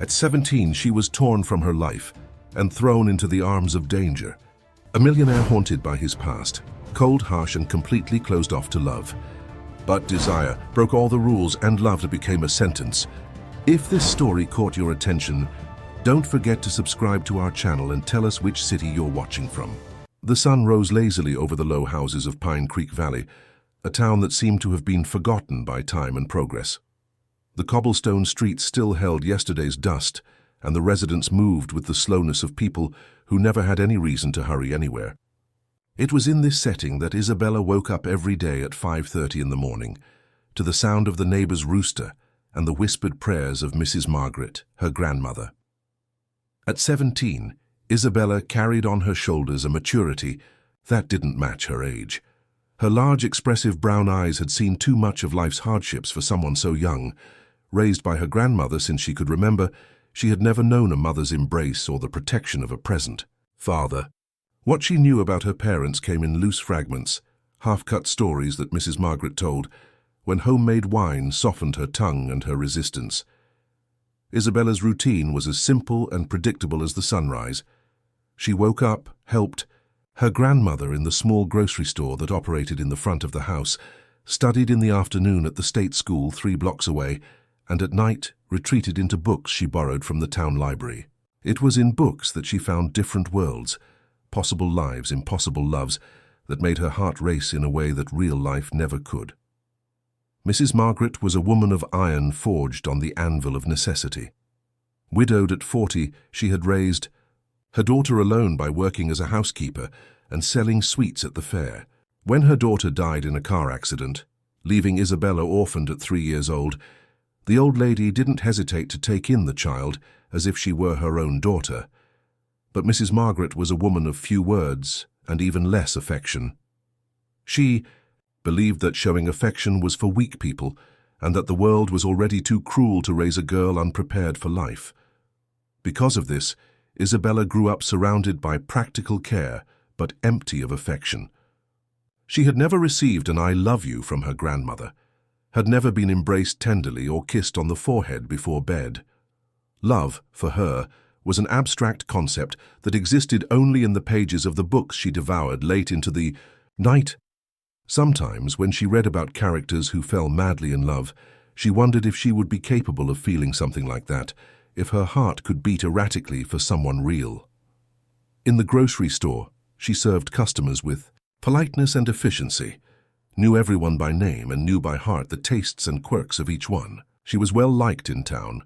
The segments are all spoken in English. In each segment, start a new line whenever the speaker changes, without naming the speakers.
At 17, she was torn from her life and thrown into the arms of danger. A millionaire haunted by his past, cold, harsh, and completely closed off to love. But desire broke all the rules and love became a sentence. If this story caught your attention, don't forget to subscribe to our channel and tell us which city you're watching from. The sun rose lazily over the low houses of Pine Creek Valley, a town that seemed to have been forgotten by time and progress. The cobblestone streets still held yesterday's dust, and the residents moved with the slowness of people who never had any reason to hurry anywhere. It was in this setting that Isabella woke up every day at 5:30 in the morning, to the sound of the neighbor's rooster and the whispered prayers of Mrs. Margaret, her grandmother. At 17, Isabella carried on her shoulders a maturity that didn't match her age. Her large, expressive brown eyes had seen too much of life's hardships for someone so young. Raised by her grandmother since she could remember, she had never known a mother's embrace or the protection of a present father. What she knew about her parents came in loose fragments, half-cut stories that Mrs. Margaret told, when homemade wine softened her tongue and her resistance. Isabella's routine was as simple and predictable as the sunrise. She woke up, helped her grandmother in the small grocery store that operated in the front of the house, studied in the afternoon at the state school 3 blocks away, and at night retreated into books she borrowed from the town library. It was in books that she found different worlds, possible lives, impossible loves, that made her heart race in a way that real life never could. Mrs. Margaret was a woman of iron forged on the anvil of necessity. Widowed at 40, she had raised her daughter alone by working as a housekeeper and selling sweets at the fair. When her daughter died in a car accident, leaving Isabella orphaned at 3 years old, the old lady didn't hesitate to take in the child as if she were her own daughter. But Mrs. Margaret was a woman of few words and even less affection. She believed that showing affection was for weak people and that the world was already too cruel to raise a girl unprepared for life. Because of this, Isabella grew up surrounded by practical care but empty of affection. She had never received an "I love you" from her grandmother, had never been embraced tenderly or kissed on the forehead before bed. Love, for her, was an abstract concept that existed only in the pages of the books she devoured late into the night. Sometimes, when she read about characters who fell madly in love, she wondered if she would be capable of feeling something like that, if her heart could beat erratically for someone real. In the grocery store, she served customers with politeness and efficiency, knew everyone by name and knew by heart the tastes and quirks of each one. She was well liked in town,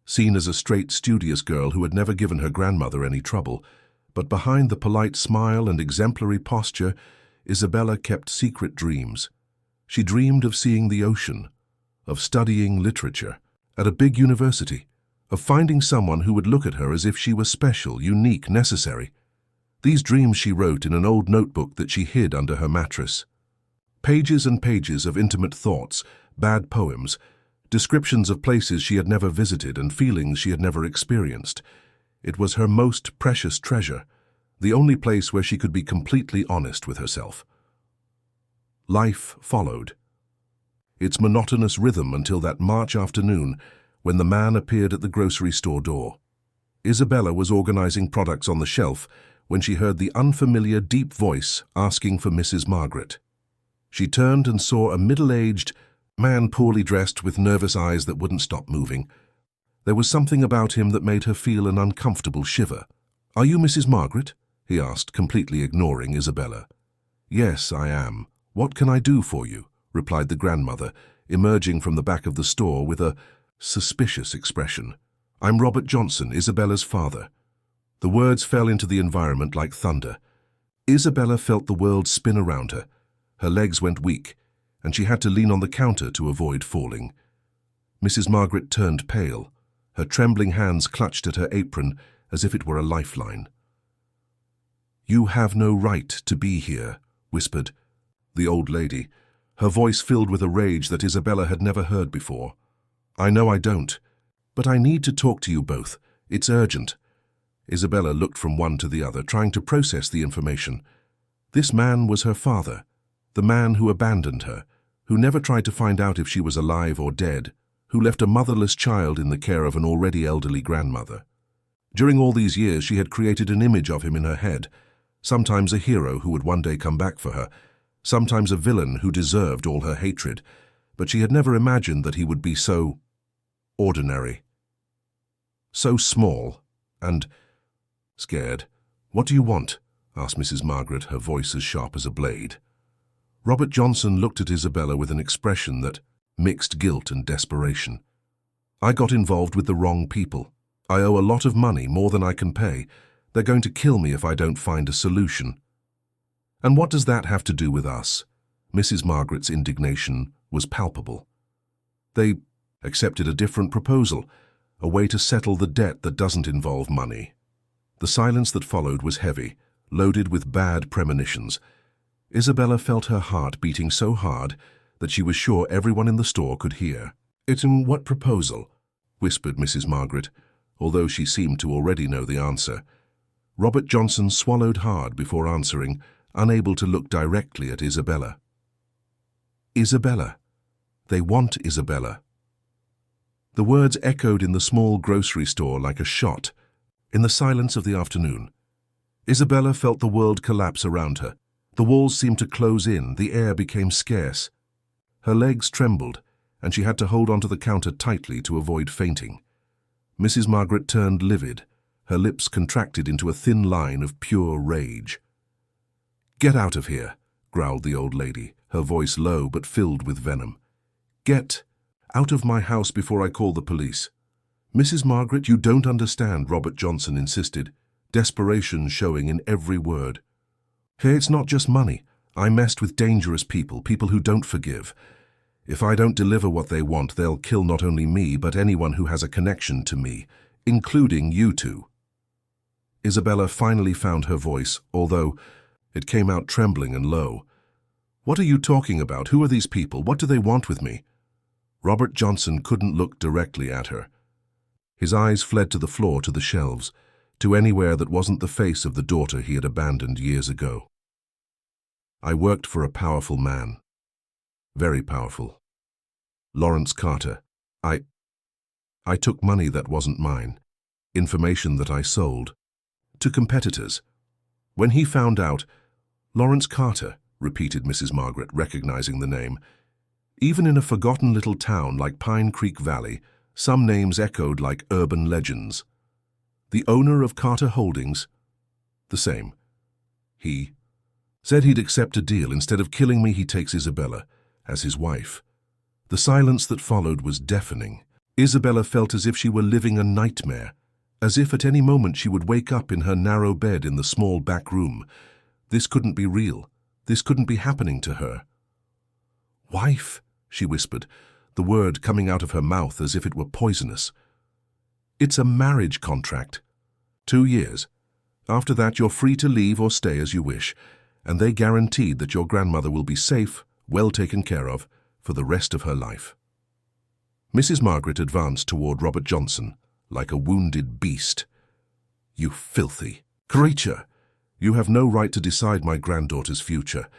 seen as a straight, studious girl who had never given her grandmother any trouble, but behind the polite smile and exemplary posture, Isabella kept secret dreams. She dreamed of seeing the ocean, of studying literature at a big university, of finding someone who would look at her as if she was special, unique, necessary. These dreams she wrote in an old notebook that she hid under her mattress. Pages and pages of intimate thoughts, bad poems, descriptions of places she had never visited and feelings she had never experienced. It was her most precious treasure, the only place where she could be completely honest with herself. Life followed, its monotonous rhythm until that March afternoon when the man appeared at the grocery store door. Isabella was organizing products on the shelf when she heard the unfamiliar deep voice asking for Mrs. Margaret. She turned and saw a middle-aged man, poorly dressed, with nervous eyes that wouldn't stop moving. There was something about him that made her feel an uncomfortable shiver. "Are you Mrs. Margaret?" he asked, completely ignoring Isabella. "Yes, I am. What can I do for you?" replied the grandmother, emerging from the back of the store with a suspicious expression. "I'm Robert Johnson, Isabella's father." The words fell into the environment like thunder. Isabella felt the world spin around her. Her legs went weak, and she had to lean on the counter to avoid falling. Mrs. Margaret turned pale. Her trembling hands clutched at her apron as if it were a lifeline. "You have no right to be here," whispered the old lady, her voice filled with a rage that Isabella had never heard before. "I know I don't, but I need to talk to you both. It's urgent." Isabella looked from one to the other, trying to process the information. This man was her father, the man who abandoned her, who never tried to find out if she was alive or dead, who left a motherless child in the care of an already elderly grandmother. During all these years, she had created an image of him in her head, sometimes a hero who would one day come back for her, sometimes a villain who deserved all her hatred, but she had never imagined that he would be so ordinary, so small, and scared. "What do you want?" asked Mrs. Margaret, her voice as sharp as a blade. Robert Johnson looked at Isabella with an expression that mixed guilt and desperation. "I got involved with the wrong people. I owe a lot of money, more than I can pay. They're going to kill me if I don't find a solution." "And what does that have to do with us?" Mrs. Margaret's indignation was palpable. "They accepted a different proposal, a way to settle the debt that doesn't involve money." The silence that followed was heavy, loaded with bad premonitions. Isabella felt her heart beating so hard that she was sure everyone in the store could hear. "It's in what proposal?" whispered Mrs. Margaret, although she seemed to already know the answer. Robert Johnson swallowed hard before answering, unable to look directly at Isabella. "Isabella. They want Isabella." The words echoed in the small grocery store like a shot. In the silence of the afternoon, Isabella felt the world collapse around her. The walls seemed to close in, the air became scarce. Her legs trembled, and she had to hold onto the counter tightly to avoid fainting. Mrs. Margaret turned livid, her lips contracted into a thin line of pure rage. "Get out of here," growled the old lady, her voice low but filled with venom. "Get out of my house before I call the police." "Mrs. Margaret, you don't understand," Robert Johnson insisted, desperation showing in every word. "Hey, it's not just money. I messed with dangerous people, people who don't forgive. If I don't deliver what they want, they'll kill not only me, but anyone who has a connection to me, including you two." Isabella finally found her voice, although it came out trembling and low. "What are you talking about? Who are these people? What do they want with me?" Robert Johnson couldn't look directly at her. His eyes fled to the floor, to the shelves, to anywhere that wasn't the face of the daughter he had abandoned years ago. "I worked for a powerful man. Very powerful. Lawrence Carter. I took money that wasn't mine, information that I sold, to competitors. When he found out—" "Lawrence Carter," repeated Mrs. Margaret, recognizing the name. Even in a forgotten little town like Pine Creek Valley, some names echoed like urban legends. "The owner of Carter Holdings?" "The same. He said he'd accept a deal. Instead of killing me, he takes Isabella as his wife." The silence that followed was deafening. Isabella felt as if she were living a nightmare, as if at any moment she would wake up in her narrow bed in the small back room. This couldn't be real. This couldn't be happening to her. "Wife," she whispered, the word coming out of her mouth as if it were poisonous. "It's a marriage contract. 2 years. After that, you're free to leave or stay as you wish, and they guaranteed that your grandmother will be safe, well taken care of, for the rest of her life." Mrs. Margaret advanced toward Robert Johnson like a wounded beast. "You filthy creature! You have no right to decide my granddaughter's future.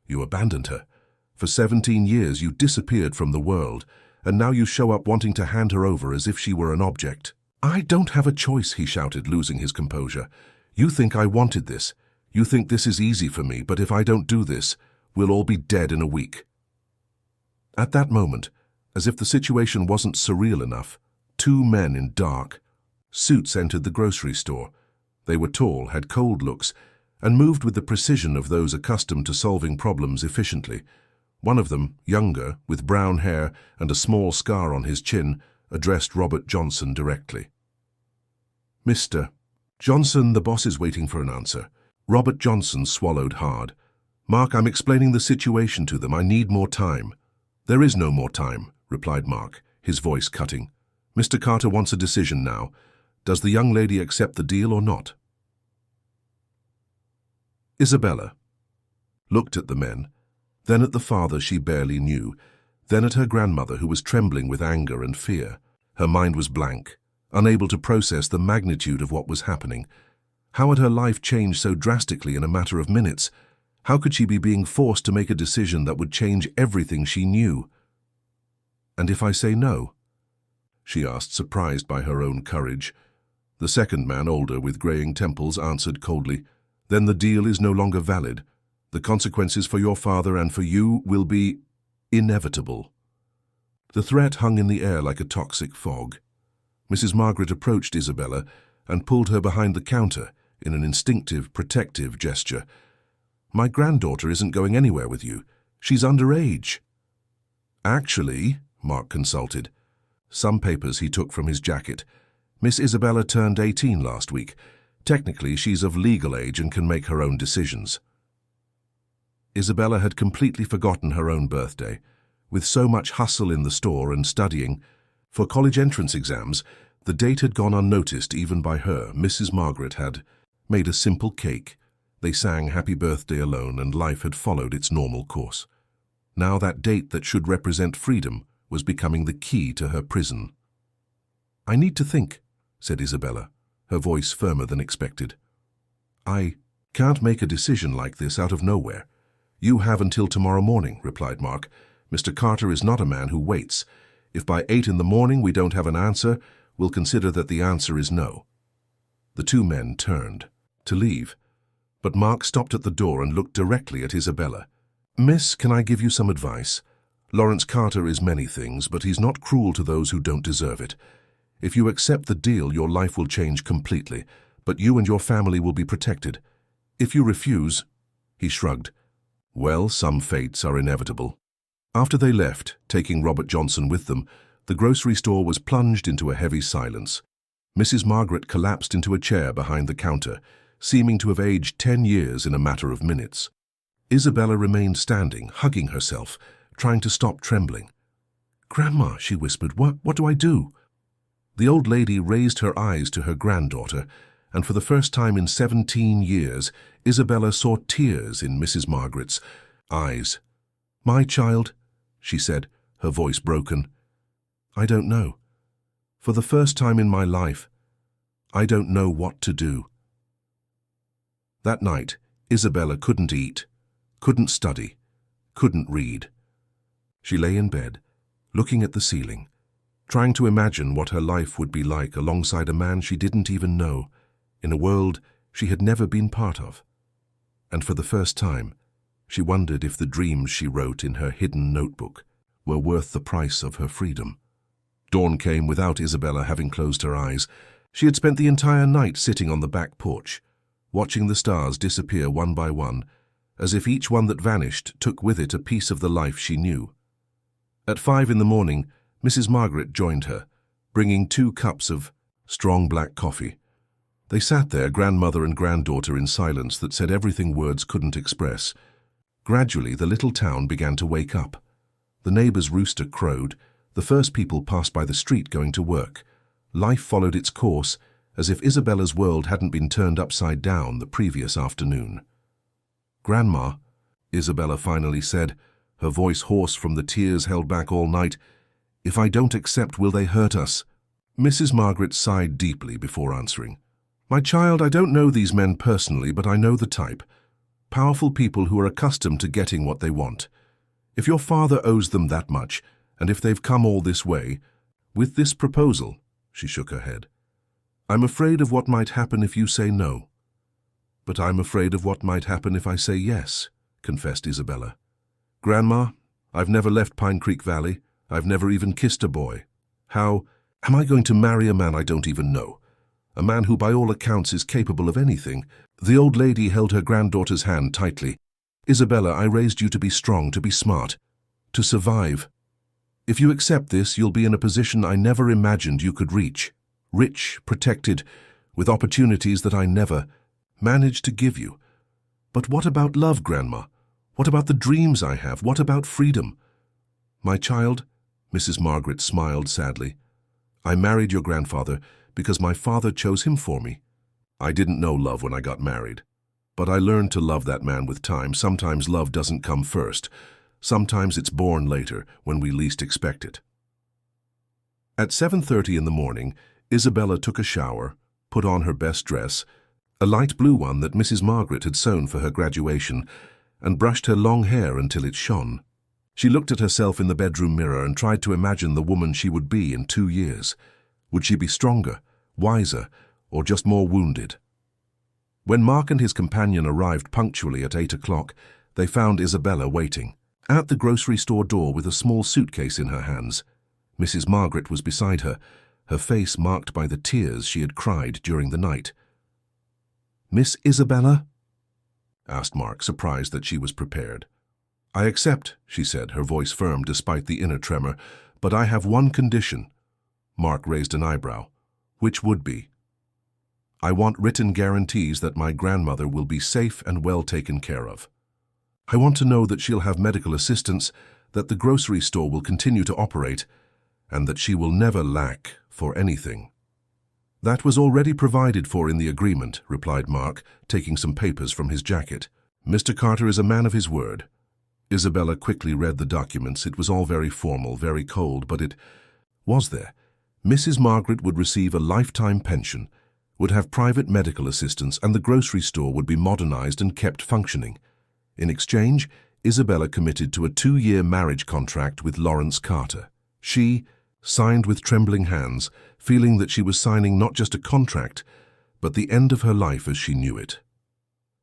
You abandoned her. For 17 years you disappeared from the world, and now you show up wanting to hand her over as if she were an object." "I don't have a choice," he shouted, losing his composure. "You think I wanted this. You think this is easy for me, but if I don't do this, we'll all be dead in a week." At that moment, as if the situation wasn't surreal enough, 2 men in dark suits entered the grocery store. They were tall, had cold looks, and moved with the precision of those accustomed to solving problems efficiently. One of them, younger, with brown hair and a small scar on his chin, addressed Robert Johnson directly. "Mr. Johnson, the boss is waiting for an answer." Robert Johnson swallowed hard. "Mark, I'm explaining the situation to them. I need more time." "There is no more time," replied Mark, his voice cutting. "Mr. Carter wants a decision now. Does the young lady accept the deal or not?" Isabella looked at the men, then at the father she barely knew, then at her grandmother who was trembling with anger and fear. Her mind was blank, unable to process the magnitude of what was happening. How had her life changed so drastically in a matter of minutes? How could she be being forced to make a decision that would change everything she knew? "And if I say no?" she asked, surprised by her own courage. The second man, older, with greying temples, answered coldly, "Then the deal is no longer valid. The consequences for your father and for you will be inevitable." The threat hung in the air like a toxic fog. Mrs. Margaret approached Isabella and pulled her behind the counter in an instinctive, protective gesture. "My granddaughter isn't going anywhere with you. She's underage." "Actually," Mark consulted. Some papers he took from his jacket. "Miss Isabella turned 18 last week. Technically, she's of legal age and can make her own decisions." Isabella had completely forgotten her own birthday. With so much hustle in the store and studying for college entrance exams, the date had gone unnoticed even by her. Mrs. Margaret had made a simple cake. They sang Happy Birthday alone, and life had followed its normal course. Now that date that should represent freedom was becoming the key to her prison. "I need to think," said Isabella, her voice firmer than expected. "I can't make a decision like this out of nowhere." "You have until tomorrow morning," replied Mark. "Mr. Carter is not a man who waits. If by 8 in the morning we don't have an answer, we'll consider that the answer is no." The two men turned to leave, but Mark stopped at the door and looked directly at Isabella. "Miss, can I give you some advice? Lawrence Carter is many things, but he's not cruel to those who don't deserve it. If you accept the deal, your life will change completely, but you and your family will be protected. If you refuse—" He shrugged. "Well, some fates are inevitable." After they left, taking Robert Johnson with them, the grocery store was plunged into a heavy silence. Mrs. Margaret collapsed into a chair behind the counter, seeming to have aged 10 years in a matter of minutes. Isabella remained standing, hugging herself, trying to stop trembling. "Grandma," she whispered, what do I do?" The old lady raised her eyes to her granddaughter, and for the first time in 17 years, Isabella saw tears in Mrs. Margaret's eyes. "My child," she said, her voice broken, "I don't know. For the first time in my life, I don't know what to do." That night, Isabella couldn't eat, couldn't study, couldn't read. She lay in bed, looking at the ceiling, trying to imagine what her life would be like alongside a man she didn't even know, in a world she had never been part of. And for the first time, she wondered if the dreams she wrote in her hidden notebook were worth the price of her freedom. Dawn came without Isabella having closed her eyes. She had spent the entire night sitting on the back porch, watching the stars disappear one by one, as if each one that vanished took with it a piece of the life she knew. At 5 in the morning, Mrs. Margaret joined her, bringing 2 cups of strong black coffee. They sat there, grandmother and granddaughter, in silence that said everything words couldn't express. Gradually, the little town began to wake up. The neighbor's rooster crowed. The first people passed by the street going to work. Life followed its course, as if Isabella's world hadn't been turned upside down the previous afternoon. "Grandma," Isabella finally said, her voice hoarse from the tears held back all night, "if I don't accept, will they hurt us?" Mrs. Margaret sighed deeply before answering. "My child, I don't know these men personally, but I know the type. Powerful people who are accustomed to getting what they want. If your father owes them that much, and if they've come all this way, with this proposal," she shook her head, "I'm afraid of what might happen if you say no." "But I'm afraid of what might happen if I say yes," confessed Isabella. "Grandma, I've never left Pine Creek Valley. I've never even kissed a boy. How am I going to marry a man I don't even know? A man who by all accounts is capable of anything?" The old lady held her granddaughter's hand tightly. "Isabella, I raised you to be strong, to be smart, to survive. If you accept this, you'll be in a position I never imagined you could reach. Rich, protected, with opportunities that I never managed to give you. But what about love, Grandma? What about the dreams I have? What about freedom?" "My child," Mrs. Margaret smiled sadly, "I married your grandfather because my father chose him for me. I didn't know love when I got married, but I learned to love that man with time. Sometimes love doesn't come first. Sometimes it's born later, when we least expect it." At 7:30 in the morning, Isabella took a shower, put on her best dress, a light blue one that Mrs. Margaret had sewn for her graduation, and brushed her long hair until it shone. She looked at herself in the bedroom mirror and tried to imagine the woman she would be in 2 years. Would she be stronger, wiser, or just more wounded? When Mark and his companion arrived punctually at 8 o'clock, they found Isabella waiting at the grocery store door with a small suitcase in her hands. Mrs. Margaret was beside her, her face marked by the tears she had cried during the night. "Miss Isabella?" asked Mark, surprised that she was prepared. "I accept," she said, her voice firm despite the inner tremor, "but I have one condition." Mark raised an eyebrow. "Which would be?" "I want written guarantees that my grandmother will be safe and well taken care of. I want to know that she'll have medical assistance, that the grocery store will continue to operate, and that she will never lack for anything." "That was already provided for in the agreement," replied Mark, taking some papers from his jacket. "Mr. Carter is a man of his word." Isabella quickly read the documents. It was all very formal, very cold, but it was there. Mrs. Margaret would receive a lifetime pension, would have private medical assistance, and the grocery store would be modernized and kept functioning. In exchange, Isabella committed to a 2-year marriage contract with Lawrence Carter. She signed with trembling hands, feeling that she was signing not just a contract, but the end of her life as she knew it.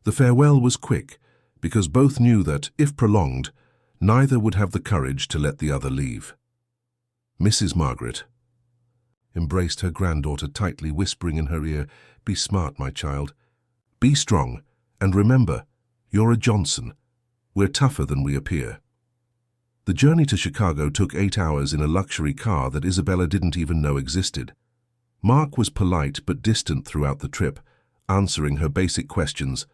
The farewell was quick, because both knew that, if prolonged, neither would have the courage to let the other leave. Mrs. Margaret embraced her granddaughter tightly, whispering in her ear, "Be smart, my child. Be strong, and remember, you're a Johnson. We're tougher than we appear." The journey to Chicago took 8 hours in a luxury car that Isabella didn't even know existed. Mark was polite but distant throughout the trip, answering her basic questions,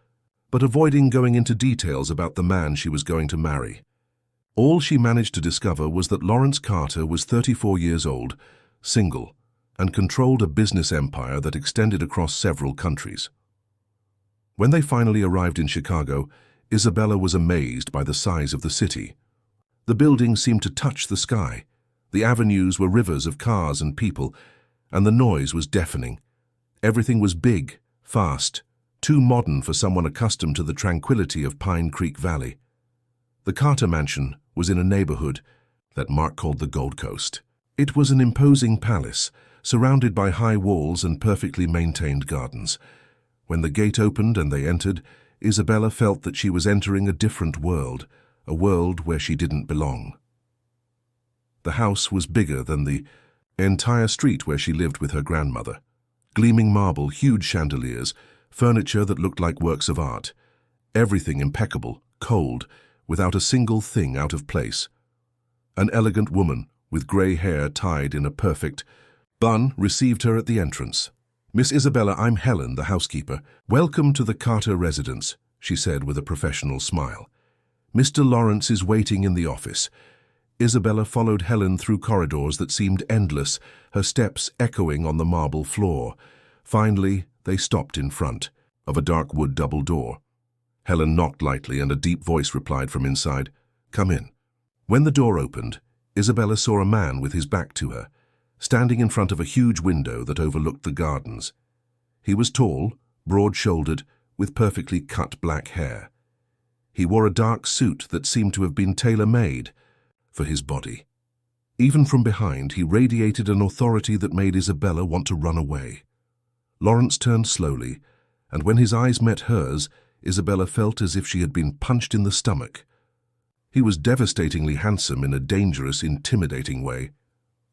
but avoiding going into details about the man she was going to marry. All she managed to discover was that Lawrence Carter was 34 years old, single, and controlled a business empire that extended across several countries. When they finally arrived in Chicago, Isabella was amazed by the size of the city. The buildings seemed to touch the sky. The avenues were rivers of cars and people, and the noise was deafening. Everything was big, fast, too modern for someone accustomed to the tranquility of Pine Creek Valley. The Carter mansion was in a neighborhood that Mark called the Gold Coast. It was an imposing palace, surrounded by high walls and perfectly maintained gardens. When the gate opened and they entered, Isabella felt that she was entering a different world, a world where she didn't belong. The house was bigger than the entire street where she lived with her grandmother. Gleaming marble, huge chandeliers, furniture that looked like works of art. Everything impeccable, cold, without a single thing out of place. An elegant woman, with grey hair tied in a perfect bun, received her at the entrance. "Miss Isabella, I'm Helen, the housekeeper. Welcome to the Carter residence," she said with a professional smile. "Mr. Lawrence is waiting in the office." Isabella followed Helen through corridors that seemed endless, her steps echoing on the marble floor. Finally, they stopped in front of a dark wood double door. Helen knocked lightly and a deep voice replied from inside, "Come in." When the door opened, Isabella saw a man with his back to her, standing in front of a huge window that overlooked the gardens. He was tall, broad-shouldered, with perfectly cut black hair. He wore a dark suit that seemed to have been tailor-made for his body. Even from behind, he radiated an authority that made Isabella want to run away. Lawrence turned slowly, and when his eyes met hers, Isabella felt as if she had been punched in the stomach. He was devastatingly handsome in a dangerous, intimidating way.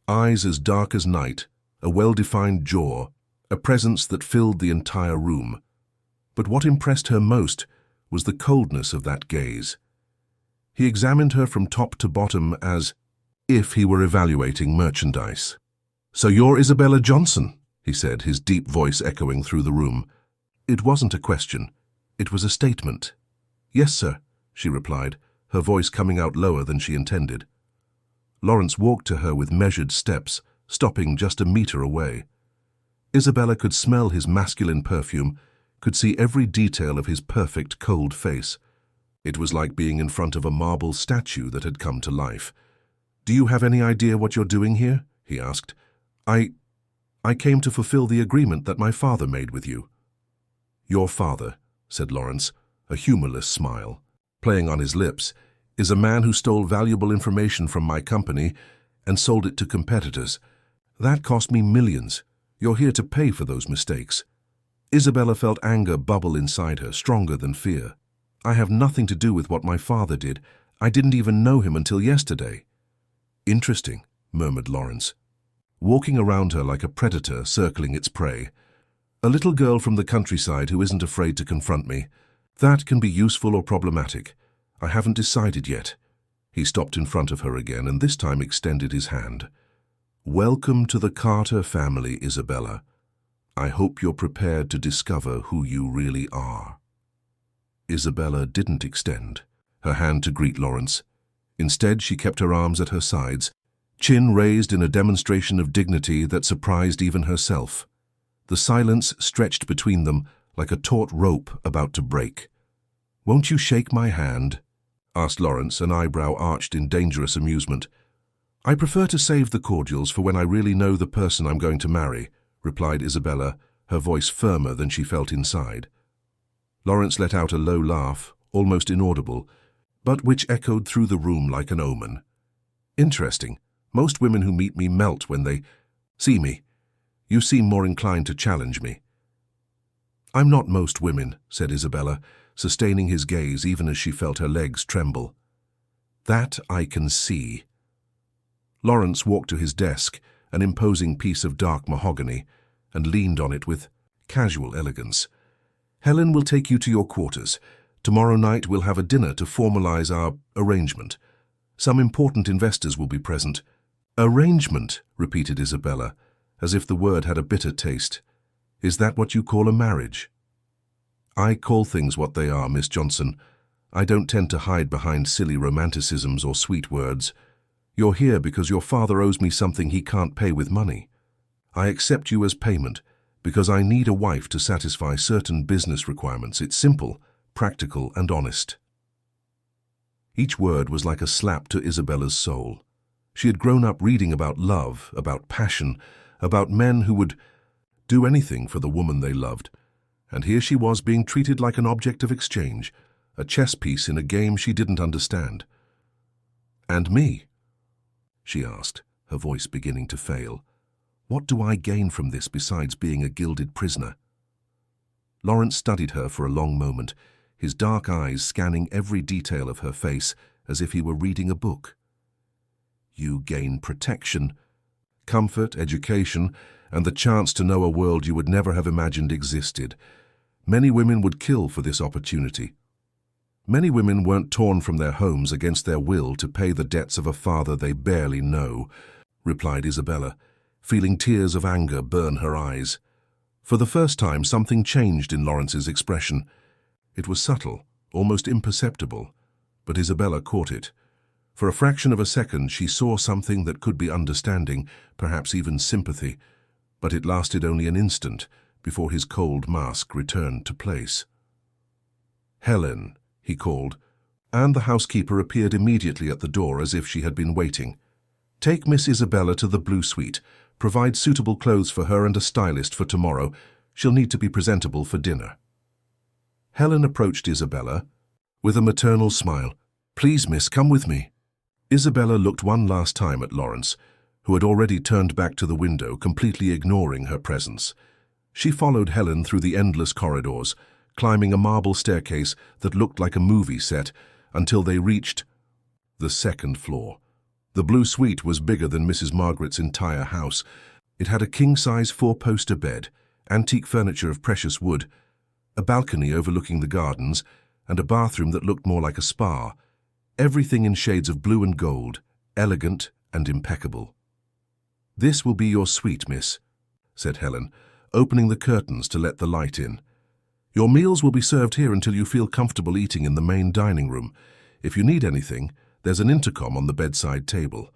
Eyes as dark as night, a well-defined jaw, a presence that filled the entire room. But what impressed her most was the coldness of that gaze. He examined her from top to bottom as if he were evaluating merchandise. "So you're Isabella Johnson?" he said, his deep voice echoing through the room. It wasn't a question. It was a statement. "Yes, sir," she replied, her voice coming out lower than she intended. Lawrence walked to her with measured steps, stopping just a meter away. Isabella could smell his masculine perfume, could see every detail of his perfect, cold face. It was like being in front of a marble statue that had come to life. "Do you have any idea what you're doing here?" he asked. I came to fulfill the agreement that my father made with you." "Your father," said Lawrence, a humorless smile playing on his lips. is a man who stole valuable information from my company and sold it to competitors. That cost me millions. You're here to pay for those mistakes." Isabella felt anger bubble inside her, stronger than fear. "I have nothing to do with what my father did. I didn't even know him until yesterday." "Interesting," murmured Lawrence, walking around her like a predator circling its prey. "A little girl from the countryside who isn't afraid to confront me. That can be useful or problematic. I haven't decided yet." He stopped in front of her again and this time extended his hand. "Welcome to the Carter family, Isabella. I hope you're prepared to discover who you really are." Isabella didn't extend her hand to greet Lawrence. Instead, she kept her arms at her sides, chin raised in a demonstration of dignity that surprised even herself. The silence stretched between them like a taut rope about to break. "Won't you shake my hand?" asked Lawrence, an eyebrow arched in dangerous amusement. "I prefer to save the cordials for when I really know the person I'm going to marry," replied Isabella, her voice firmer than she felt inside. Lawrence let out a low laugh, almost inaudible, but which echoed through the room like an omen. "Interesting. Most women who meet me melt when they see me. You seem more inclined to challenge me." "I'm not most women," said Isabella, sustaining his gaze even as she felt her legs tremble. "That I can see." Lawrence walked to his desk, an imposing piece of dark mahogany, and leaned on it with casual elegance. "Helen will take you to your quarters. Tomorrow night we'll have a dinner to formalize our arrangement. Some important investors will be present." "Arrangement," repeated Isabella, as if the word had a bitter taste. "Is that what you call a marriage?" "I call things what they are, Miss Johnson. I don't tend to hide behind silly romanticisms or sweet words. You're here because your father owes me something he can't pay with money. I accept you as payment because I need a wife to satisfy certain business requirements. It's simple, practical, and honest." Each word was like a slap to Isabella's soul. She had grown up reading about love, about passion, about men who would do anything for the woman they loved. And here she was being treated like an object of exchange, a chess piece in a game she didn't understand. "And me?" she asked, her voice beginning to fail. "What do I gain from this besides being a gilded prisoner?" Lawrence studied her for a long moment, his dark eyes scanning every detail of her face as if he were reading a book. "You gain protection, comfort, education, and the chance to know a world you would never have imagined existed. Many women would kill for this opportunity. Many women weren't torn from their homes against their will to pay the debts of a father they barely know," replied Isabella, feeling tears of anger burn her eyes. For the first time, something changed in Lawrence's expression. It was subtle, almost imperceptible, but Isabella caught it. For a fraction of a second, she saw something that could be understanding, perhaps even sympathy, but it lasted only an instant before his cold mask returned to place. "Helen," he called, and the housekeeper appeared immediately at the door as if she had been waiting. "Take Miss Isabella to the Blue Suite. Provide suitable clothes for her and a stylist for tomorrow. She'll need to be presentable for dinner." Helen approached Isabella with a maternal smile. "Please, miss, come with me." Isabella looked one last time at Lawrence, who had already turned back to the window, completely ignoring her presence. She followed Helen through the endless corridors, climbing a marble staircase that looked like a movie set, until they reached the second floor. The Blue Suite was bigger than Mrs. Margaret's entire house. It had a king-size four-poster bed, antique furniture of precious wood, a balcony overlooking the gardens, and a bathroom that looked more like a spa. Everything in shades of blue and gold, elegant and impeccable. "This will be your suite, miss," said Helen, opening the curtains to let the light in. "Your meals will be served here until you feel comfortable eating in the main dining room. If you need anything, there's an intercom on the bedside table."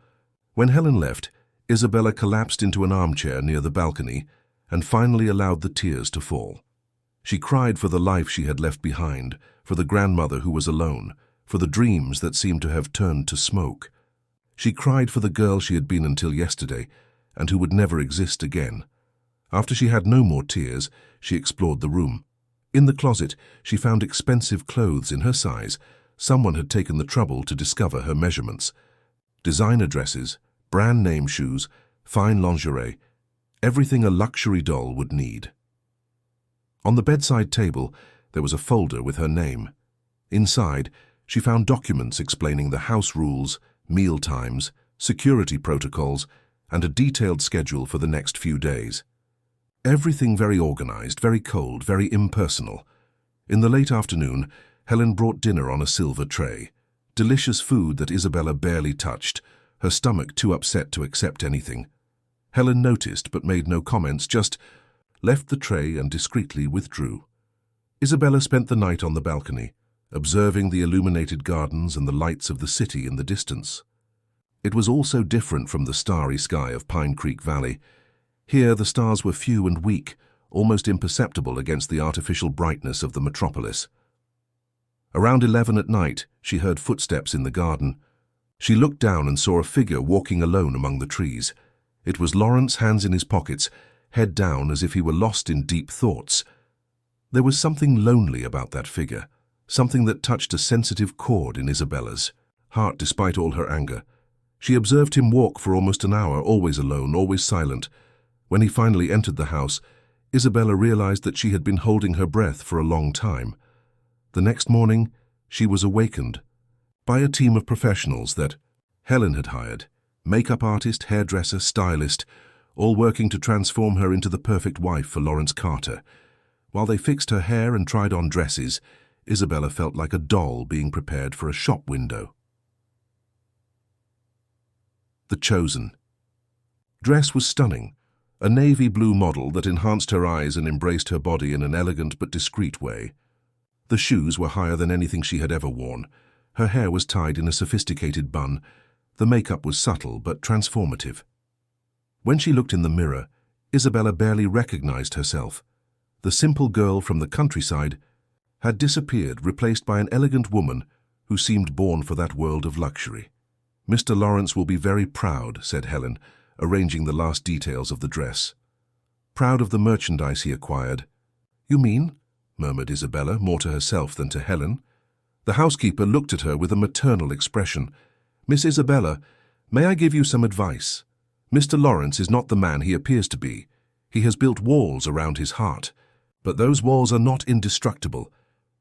When Helen left, Isabella collapsed into an armchair near the balcony and finally allowed the tears to fall. She cried for the life she had left behind, for the grandmother who was alone, for the dreams that seemed to have turned to smoke. She cried for the girl she had been until yesterday and who would never exist again. After she had no more tears, she explored the room. In the closet, she found expensive clothes in her size, Someone had taken the trouble to discover her measurements. Designer dresses, brand-name shoes, fine lingerie, everything a luxury doll would need. On the bedside table, there was a folder with her name. Inside, she found documents explaining the house rules, meal times, security protocols, and a detailed schedule for the next few days. Everything very organized, very cold, very impersonal. In the late afternoon, Helen brought dinner on a silver tray. Delicious food that Isabella barely touched, her stomach too upset to accept anything. Helen noticed but made no comments, just left the tray and discreetly withdrew. Isabella spent the night on the balcony, observing the illuminated gardens and the lights of the city in the distance. It was all so different from the starry sky of Pine Creek Valley. Here the stars were few and weak, almost imperceptible against the artificial brightness of the metropolis. Around 11 at night, she heard footsteps in the garden. She looked down and saw a figure walking alone among the trees. It was Lawrence, hands in his pockets, head down as if he were lost in deep thoughts. There was something lonely about that figure, something that touched a sensitive chord in Isabella's heart despite all her anger. She observed him walk for almost an hour, always alone, always silent. When he finally entered the house, Isabella realized that she had been holding her breath for a long time. The next morning, she was awakened by a team of professionals that Helen had hired, makeup artist, hairdresser, stylist, all working to transform her into the perfect wife for Lawrence Carter. While they fixed her hair and tried on dresses, Isabella felt like a doll being prepared for a shop window. The chosen dress was stunning, a navy blue model that enhanced her eyes and embraced her body in an elegant but discreet way. The shoes were higher than anything she had ever worn. Her hair was tied in a sophisticated bun. The makeup was subtle but transformative. When she looked in the mirror, Isabella barely recognized herself. The simple girl from the countryside had disappeared, replaced by an elegant woman who seemed born for that world of luxury. "Mr. Lawrence will be very proud," said Helen, arranging the last details of the dress. "Proud of the merchandise he acquired." "You mean?" murmured Isabella, more to herself than to Helen. The housekeeper looked at her with a maternal expression. "Miss Isabella, may I give you some advice? Mr. Lawrence is not the man he appears to be. He has built walls around his heart, but those walls are not indestructible.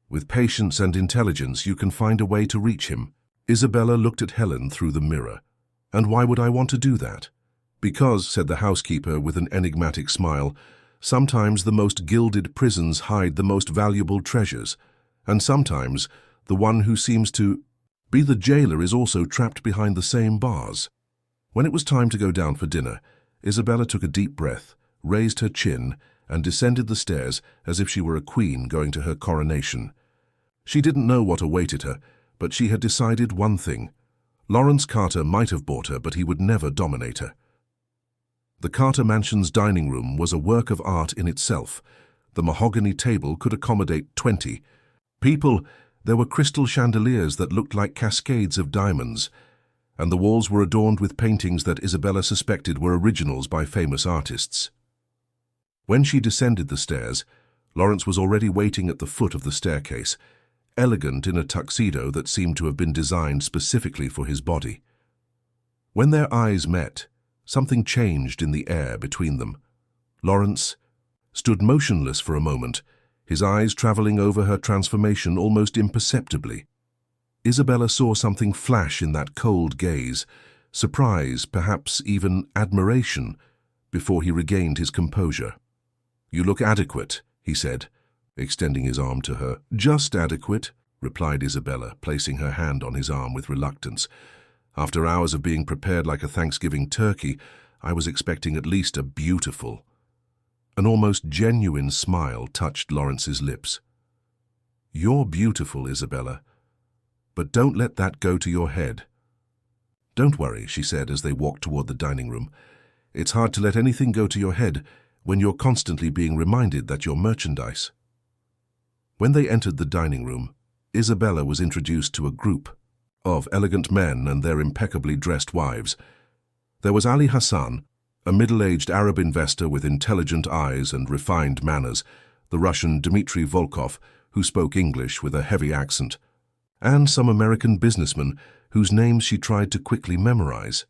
With patience and intelligence, you can find a way to reach him." Isabella looked at Helen through the mirror. "And why would I want to do that?" "Because," said the housekeeper with an enigmatic smile, "sometimes the most gilded prisons hide the most valuable treasures, and sometimes the one who seems to be the jailer is also trapped behind the same bars." When it was time to go down for dinner, Isabella took a deep breath, raised her chin, and descended the stairs as if she were a queen going to her coronation. She didn't know what awaited her, but she had decided one thing. Lawrence Carter might have bought her, but he would never dominate her. The Carter Mansion's dining room was a work of art in itself. The mahogany table could accommodate 20 people. There were crystal chandeliers that looked like cascades of diamonds, and the walls were adorned with paintings that Isabella suspected were originals by famous artists. When she descended the stairs, Lawrence was already waiting at the foot of the staircase, elegant in a tuxedo that seemed to have been designed specifically for his body. When their eyes met, something changed in the air between them. Lawrence stood motionless for a moment, his eyes traveling over her transformation almost imperceptibly. Isabella saw something flash in that cold gaze, surprise, perhaps even admiration, before he regained his composure. "You look adequate," he said, extending his arm to her. "Just adequate," replied Isabella, placing her hand on his arm with reluctance. "After hours of being prepared like a Thanksgiving turkey, I was expecting at least a beautiful." An almost genuine smile touched Lawrence's lips. "You're beautiful, Isabella, but don't let that go to your head." "Don't worry," she said as they walked toward the dining room. "It's hard to let anything go to your head when you're constantly being reminded that you're merchandise." When they entered the dining room, Isabella was introduced to a group of elegant men and their impeccably dressed wives. There was Ali Hassan, a middle-aged Arab investor with intelligent eyes and refined manners, the Russian Dmitry Volkov, who spoke English with a heavy accent, and some American businessmen whose names she tried to quickly memorize.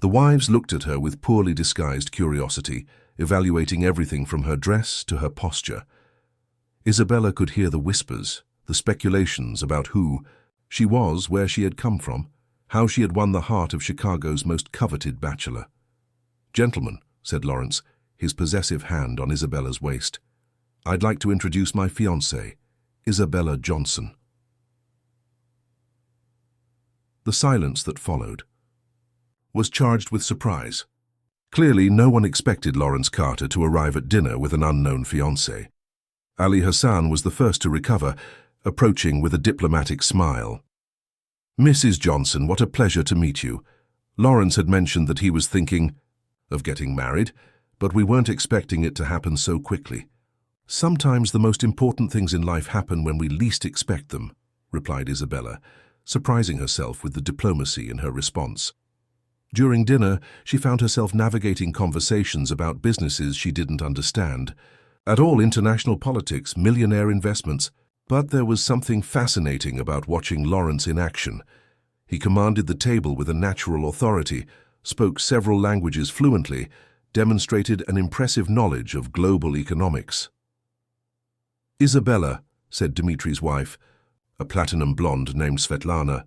The wives looked at her with poorly disguised curiosity, evaluating everything from her dress to her posture. Isabella could hear the whispers, the speculations about who she was, where she had come from, how she had won the heart of Chicago's most coveted bachelor. "Gentlemen," said Lawrence, his possessive hand on Isabella's waist, "I'd like to introduce my fiancée, Isabella Johnson." The silence that followed was charged with surprise. Clearly, no one expected Lawrence Carter to arrive at dinner with an unknown fiancée. Ali Hassan was the first to recover, approaching with a diplomatic smile. "Mrs. Johnson, what a pleasure to meet you. Lawrence had mentioned that he was thinking of getting married, but we weren't expecting it to happen so quickly." "Sometimes the most important things in life happen when we least expect them," replied Isabella, surprising herself with the diplomacy in her response. During dinner, she found herself navigating conversations about businesses she didn't understand. At all international politics, millionaire investments, but there was something fascinating about watching Lawrence in action. He commanded the table with a natural authority, spoke several languages fluently, demonstrated an impressive knowledge of global economics. "Isabella," said Dmitri's wife, a platinum blonde named Svetlana,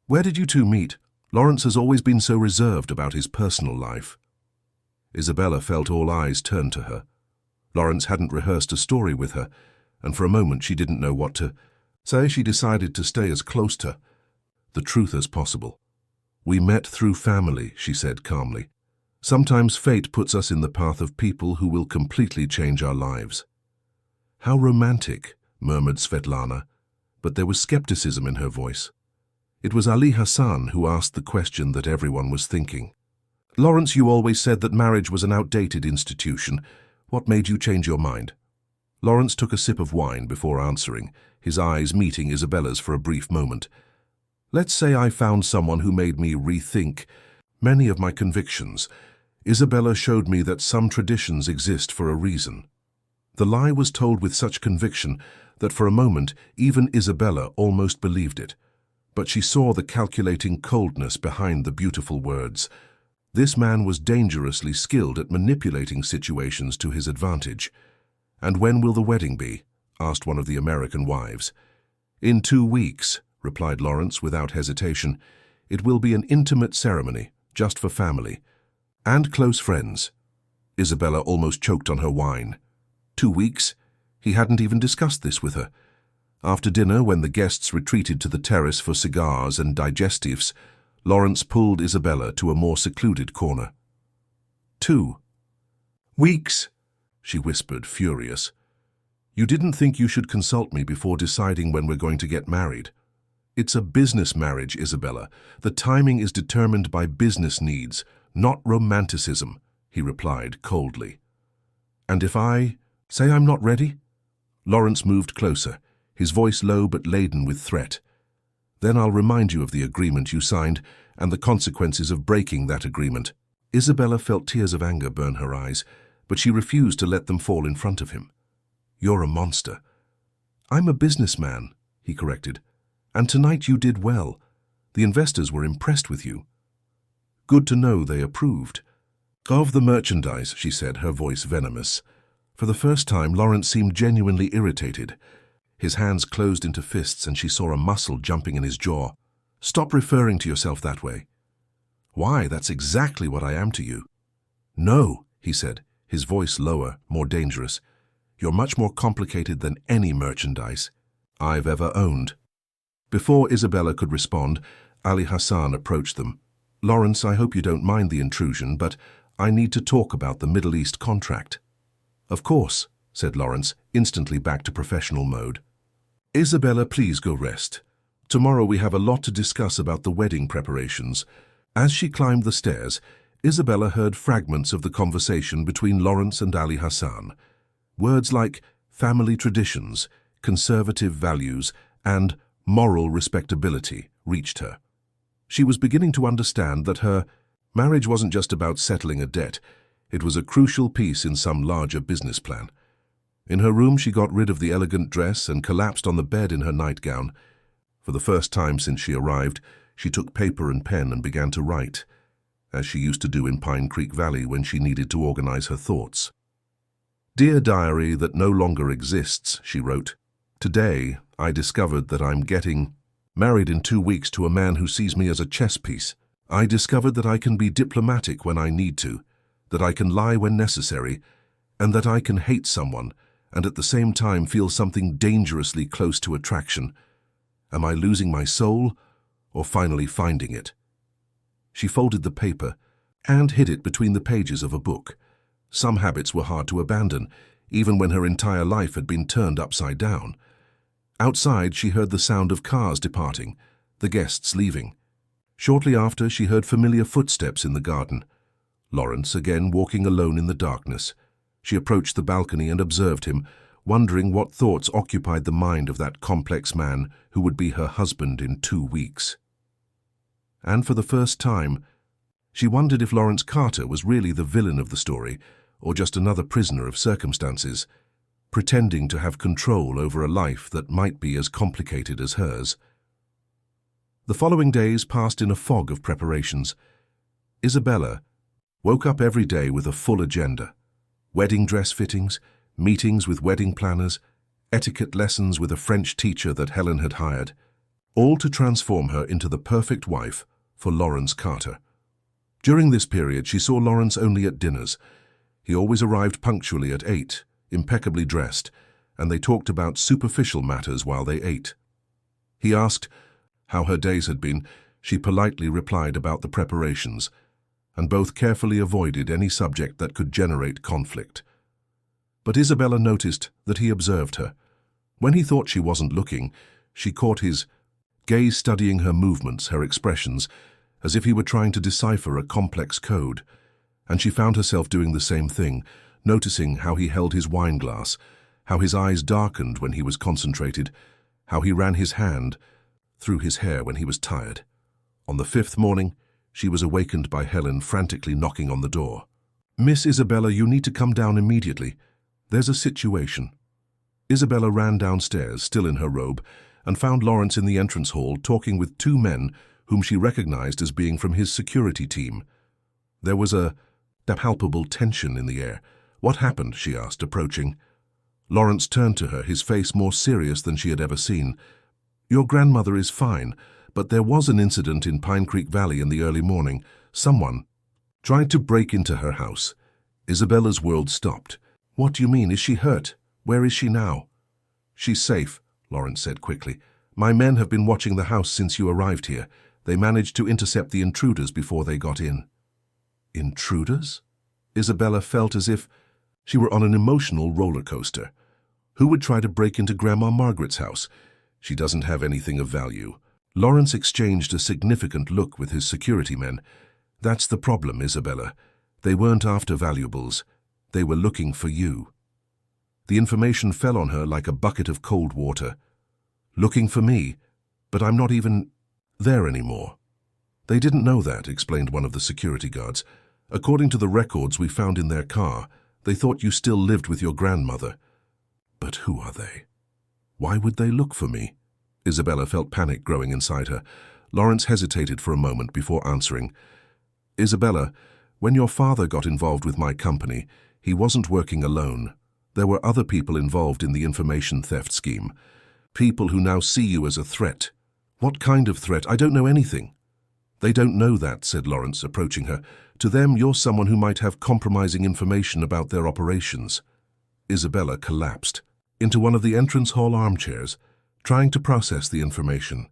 "where did you two meet? Lawrence has always been so reserved about his personal life." Isabella felt all eyes turn to her. Lawrence hadn't rehearsed a story with her, and for a moment she didn't know what to say. She decided to stay as close to the truth as possible. "We met through family," she said calmly. "Sometimes fate puts us in the path of people who will completely change our lives." "How romantic," murmured Svetlana, but there was skepticism in her voice. It was Ali Hassan who asked the question that everyone was thinking. "Lawrence, you always said that marriage was an outdated institution. What made you change your mind?" Lawrence took a sip of wine before answering, his eyes meeting Isabella's for a brief moment. "Let's say I found someone who made me rethink many of my convictions. Isabella showed me that some traditions exist for a reason." The lie was told with such conviction that for a moment even Isabella almost believed it. But she saw the calculating coldness behind the beautiful words. This man was dangerously skilled at manipulating situations to his advantage. "And when will the wedding be?" asked one of the American wives. "In 2 weeks," replied Lawrence without hesitation. "It will be an intimate ceremony, just for family and close friends." Isabella almost choked on her wine. 2 weeks? He hadn't even discussed this with her. After dinner, when the guests retreated to the terrace for cigars and digestives, Lawrence pulled Isabella to a more secluded corner. 2 weeks, she whispered, furious. "You didn't think you should consult me before deciding when we're going to get married. It's a business marriage, Isabella. The timing is determined by business needs, not romanticism," he replied coldly. "And if I say I'm not ready?" Lawrence moved closer, his voice low but laden with threat. "Then I'll remind you of the agreement you signed and the consequences of breaking that agreement." Isabella felt tears of anger burn her eyes, but she refused to let them fall in front of him. "You're a monster." "I'm a businessman," he corrected. "And tonight you did well. The investors were impressed with you." "Good to know they approved." "Of the merchandise," she said, her voice venomous. For the first time, Lawrence seemed genuinely irritated. His hands closed into fists and she saw a muscle jumping in his jaw. "Stop referring to yourself that way." "Why, that's exactly what I am to you." "No," he said, his voice lower, more dangerous. "You're much more complicated than any merchandise I've ever owned." Before Isabella could respond, Ali Hassan approached them. "Lawrence, I hope you don't mind the intrusion, but I need to talk about the Middle East contract." "Of course," said Lawrence, instantly back to professional mode. "Isabella, please go rest. Tomorrow we have a lot to discuss about the wedding preparations." As she climbed the stairs, Isabella heard fragments of the conversation between Lawrence and Ali Hassan. Words like family traditions, conservative values, and moral respectability reached her. She was beginning to understand that her marriage wasn't just about settling a debt. It was a crucial piece in some larger business plan. In her room, she got rid of the elegant dress and collapsed on the bed in her nightgown. For the first time since she arrived, she took paper and pen and began to write, as she used to do in Pine Creek Valley when she needed to organize her thoughts. "Dear diary that no longer exists," she wrote. "Today, I discovered that I'm getting married in 2 weeks to a man who sees me as a chess piece. I discovered that I can be diplomatic when I need to, that I can lie when necessary, and that I can hate someone and at the same time feel something dangerously close to attraction. Am I losing my soul or finally finding it?" She folded the paper and hid it between the pages of a book. Some habits were hard to abandon, even when her entire life had been turned upside down. Outside, she heard the sound of cars departing, the guests leaving. Shortly after, she heard familiar footsteps in the garden. Lawrence, again walking alone in the darkness. She approached the balcony and observed him, wondering what thoughts occupied the mind of that complex man who would be her husband in 2 weeks. And for the first time, she wondered if Lawrence Carter was really the villain of the story, or just another prisoner of circumstances, pretending to have control over a life that might be as complicated as hers. The following days passed in a fog of preparations. Isabella woke up every day with a full agenda. Wedding dress fittings, meetings with wedding planners, etiquette lessons with a French teacher that Helen had hired, all to transform her into the perfect wife for Lawrence Carter. During this period, she saw Lawrence only at dinners. He always arrived punctually at 8, impeccably dressed, and they talked about superficial matters while they ate. He asked how her days had been. She politely replied about the preparations, and both carefully avoided any subject that could generate conflict. But Isabella noticed that he observed her. When he thought she wasn't looking, she caught his gaze studying her movements, her expressions, as if he were trying to decipher a complex code. And she found herself doing the same thing, noticing how he held his wine glass, how his eyes darkened when he was concentrated, how he ran his hand through his hair when he was tired. On the 5th morning, she was awakened by Helen frantically knocking on the door. "Miss Isabella, you need to come down immediately. There's a situation." Isabella ran downstairs, still in her robe, and found Lawrence in the entrance hall talking with 2 men whom she recognized as being from his security team. There was a palpable tension in the air. "What happened?" she asked, approaching. Lawrence turned to her, his face more serious than she had ever seen. "Your grandmother is fine, but there was an incident in Pine Creek Valley in the early morning. Someone tried to break into her house." Isabella's world stopped. "What do you mean? Is she hurt? Where is she now?" "She's safe," Lawrence said quickly. "My men have been watching the house since you arrived here. They managed to intercept the intruders before they got in." Intruders? Isabella felt as if she were on an emotional roller coaster. Who would try to break into Grandma Margaret's house? She doesn't have anything of value. Lawrence exchanged a significant look with his security men. "That's the problem, Isabella. They weren't after valuables. They were looking for you." The information fell on her like a bucket of cold water. "Looking for me? But I'm not even there anymore." "They didn't know that," explained one of the security guards. "According to the records we found in their car, they thought you still lived with your grandmother." "But who are they? Why would they look for me?" Isabella felt panic growing inside her. Lawrence hesitated for a moment before answering. "Isabella, when your father got involved with my company, he wasn't working alone. There were other people involved in the information theft scheme. People who now see you as a threat." "What kind of threat? I don't know anything." "They don't know that," said Lawrence, approaching her. "To them, you're someone who might have compromising information about their operations." Isabella collapsed into one of the entrance hall armchairs, trying to process the information.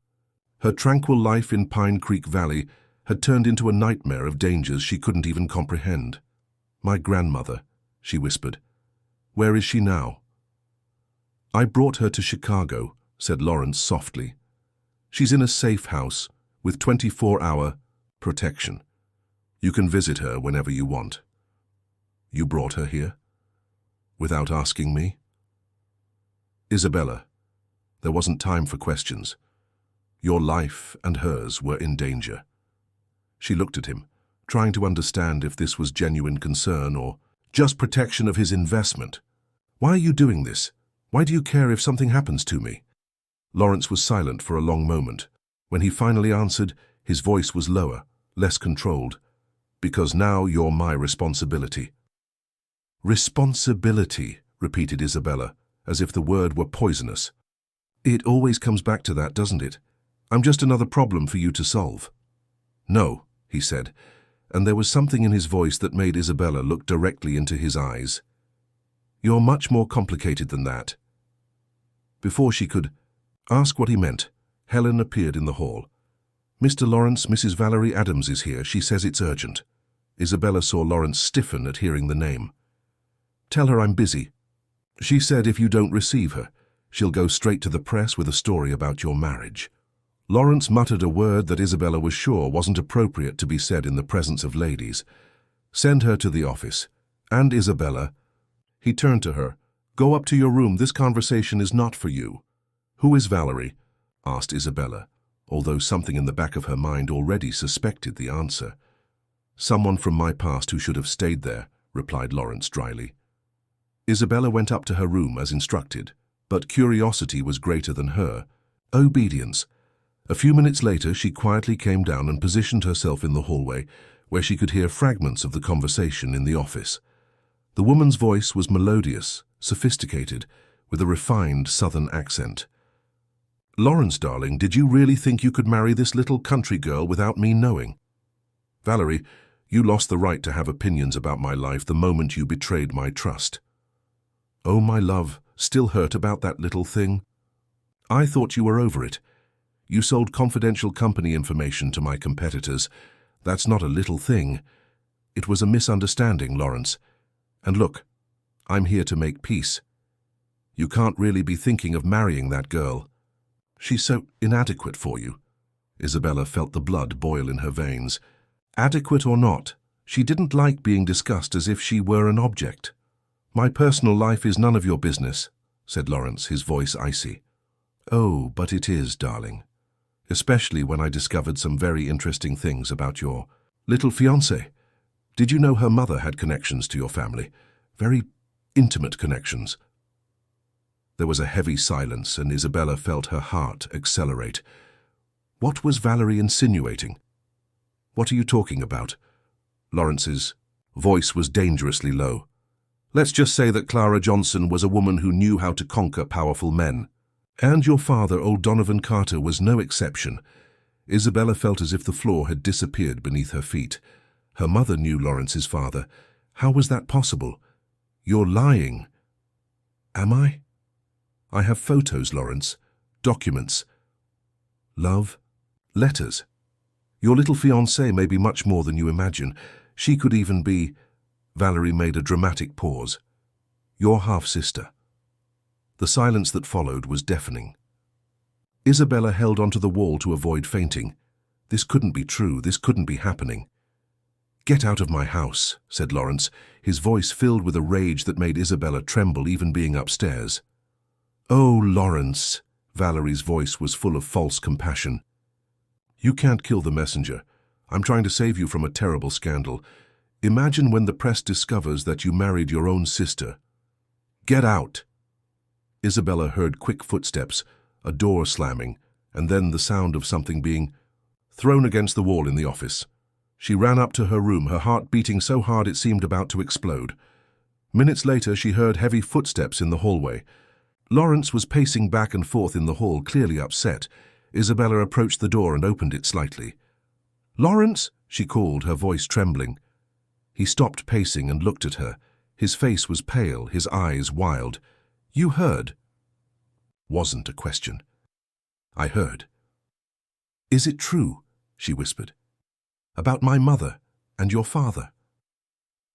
Her tranquil life in Pine Creek Valley had turned into a nightmare of dangers she couldn't even comprehend. "My grandmother," she whispered. "Where is she now?" "I brought her to Chicago," said Lawrence softly. "She's in a safe house with 24-hour protection. You can visit her whenever you want." "You brought her here? Without asking me?" "Isabella, there wasn't time for questions. Your life and hers were in danger." She looked at him, trying to understand if this was genuine concern or just protection of his investment. "Why are you doing this? Why do you care if something happens to me?" Lawrence was silent for a long moment. When he finally answered, his voice was lower, less controlled. "Because now you're my responsibility." "Responsibility," repeated Isabella, as if the word were poisonous. "It always comes back to that, doesn't it? I'm just another problem for you to solve." "No," he said, and there was something in his voice that made Isabella look directly into his eyes. "You're much more complicated than that." Before she could ask what he meant, Helen appeared in the hall. "Mr. Lawrence, Mrs. Valerie Adams is here. She says it's urgent." Isabella saw Lawrence stiffen at hearing the name. "Tell her I'm busy. She said if you don't receive her, she'll go straight to the press with a story about your marriage." Lawrence muttered a word that Isabella was sure wasn't appropriate to be said in the presence of ladies. "Send her to the office. And Isabella," he turned to her, "go up to your room. This conversation is not for you." "Who is Valerie?" asked Isabella, although something in the back of her mind already suspected the answer. "Someone from my past who should have stayed there," replied Lawrence dryly. Isabella went up to her room as instructed, but curiosity was greater than her. Obedience. A few minutes later, she quietly came down and positioned herself in the hallway, where she could hear fragments of the conversation in the office. The woman's voice was melodious, sophisticated, with a refined southern accent. "Lawrence, darling, did you really think you could marry this little country girl without me knowing? Valerie, you lost the right to have opinions about my life the moment you betrayed my trust. Oh, my love, still hurt about that little thing? I thought you were over it. You sold confidential company information to my competitors. That's not a little thing. It was a misunderstanding, Lawrence. And look, I'm here to make peace. You can't really be thinking of marrying that girl. She's so inadequate for you." Isabella felt the blood boil in her veins. Adequate or not, she didn't like being discussed as if she were an object. "My personal life is none of your business," said Lawrence, his voice icy. "Oh, but it is, darling. Especially when I discovered some very interesting things about your little fiancée. Did you know her mother had connections to your family? Very intimate connections." There was a heavy silence, and Isabella felt her heart accelerate. What was Valerie insinuating? "What are you talking about?" Lawrence's voice was dangerously low. "Let's just say that Clara Johnson was a woman who knew how to conquer powerful men. And your father, old Donovan Carter, was no exception." Isabella felt as if the floor had disappeared beneath her feet. Her mother knew Lawrence's father. How was that possible? "You're lying." "Am I?" "I have photos, Lawrence. Documents. Love. Letters. Your little fiancée may be much more than you imagine. She could even be—" Valerie made a dramatic pause. "Your half-sister." The silence that followed was deafening. Isabella held onto the wall to avoid fainting. This couldn't be true. This couldn't be happening. "Get out of my house," said Lawrence, his voice filled with a rage that made Isabella tremble even being upstairs. "Oh, Lawrence," Valerie's voice was full of false compassion. "You can't kill the messenger. I'm trying to save you from a terrible scandal. Imagine when the press discovers that you married your own sister. Get out." Isabella heard quick footsteps, a door slamming, and then the sound of something being thrown against the wall in the office. She ran up to her room, her heart beating so hard it seemed about to explode. Minutes later, she heard heavy footsteps in the hallway. Lawrence was pacing back and forth in the hall, clearly upset. Isabella approached the door and opened it slightly. "Lawrence," she called, her voice trembling. He stopped pacing and looked at her. His face was pale, his eyes wild. "You heard?" Wasn't a question. "I heard." "Is it true?" she whispered. "About my mother and your father?"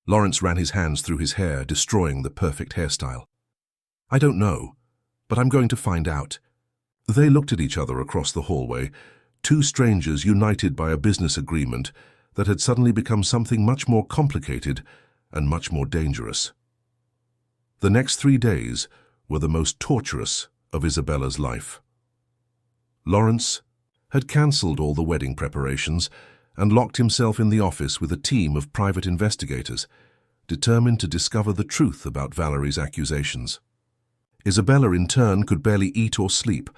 Lawrence ran his hands through his hair, destroying the perfect hairstyle. "I don't know, but I'm going to find out." They looked at each other across the hallway, two strangers united by a business agreement that had suddenly become something much more complicated and much more dangerous. The next 3 days were the most torturous of Isabella's life. Lawrence had cancelled all the wedding preparations and locked himself in the office with a team of private investigators, determined to discover the truth about Valerie's accusations. Isabella, in turn, could barely eat or sleep,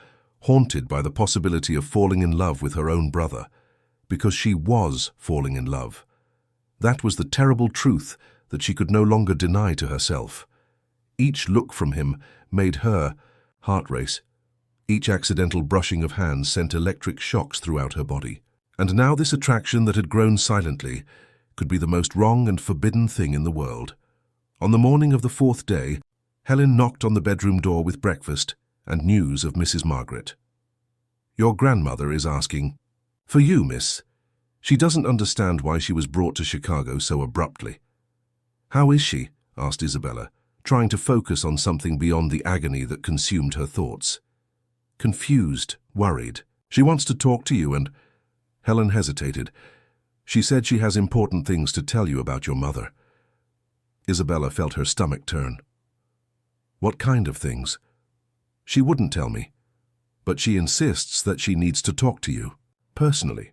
haunted by the possibility of falling in love with her own brother, because she was falling in love. That was the terrible truth that she could no longer deny to herself. Each look from him made her heart race. Each accidental brushing of hands sent electric shocks throughout her body. And now this attraction that had grown silently could be the most wrong and forbidden thing in the world. On the morning of the 4th day, Helen knocked on the bedroom door with breakfast and news of Mrs. Margaret. "Your grandmother is asking." "For you, miss. She doesn't understand why she was brought to Chicago so abruptly." "How is she?" asked Isabella, trying to focus on something beyond the agony that consumed her thoughts. "Confused, worried. She wants to talk to you and—" Helen hesitated. "She said she has important things to tell you about your mother." Isabella felt her stomach turn. "What kind of things?" "She wouldn't tell me, but she insists that she needs to talk to you, personally."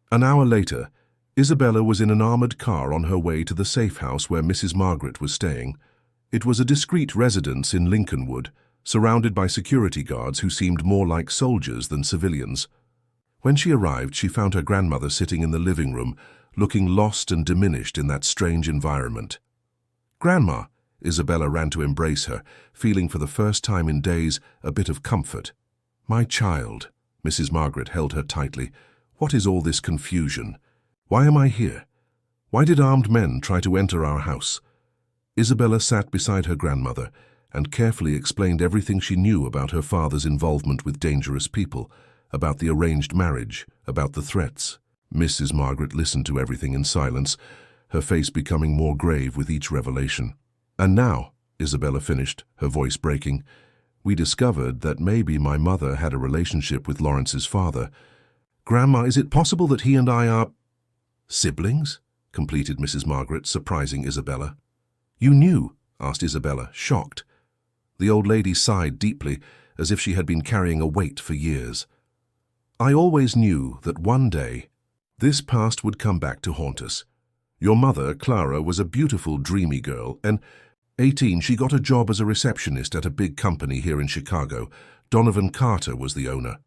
An hour later, Isabella was in an armored car on her way to the safe house where Mrs. Margaret was staying. It was a discreet residence in Lincolnwood, surrounded by security guards who seemed more like soldiers than civilians. When she arrived, she found her grandmother sitting in the living room, looking lost and diminished in that strange environment. "Grandma!" Isabella ran to embrace her, feeling for the first time in days a bit of comfort. "My child," Mrs. Margaret held her tightly, "what is all this confusion? Why am I here? Why did armed men try to enter our house?" Isabella sat beside her grandmother and carefully explained everything she knew about her father's involvement with dangerous people, about the arranged marriage, about the threats. Mrs. Margaret listened to everything in silence, her face becoming more grave with each revelation. "And now," Isabella finished, her voice breaking, "we discovered that maybe my mother had a relationship with Lawrence's father. Grandma, is it possible that he and I are—" "Siblings?" completed Mrs. Margaret, surprising Isabella. "You knew?" asked Isabella, shocked. The old lady sighed deeply, as if she had been carrying a weight for years. "I always knew that one day this past would come back to haunt us. Your mother, Clara, was a beautiful, dreamy girl, and 18, she got a job as a receptionist at a big company here in Chicago. Donovan Carter was the owner."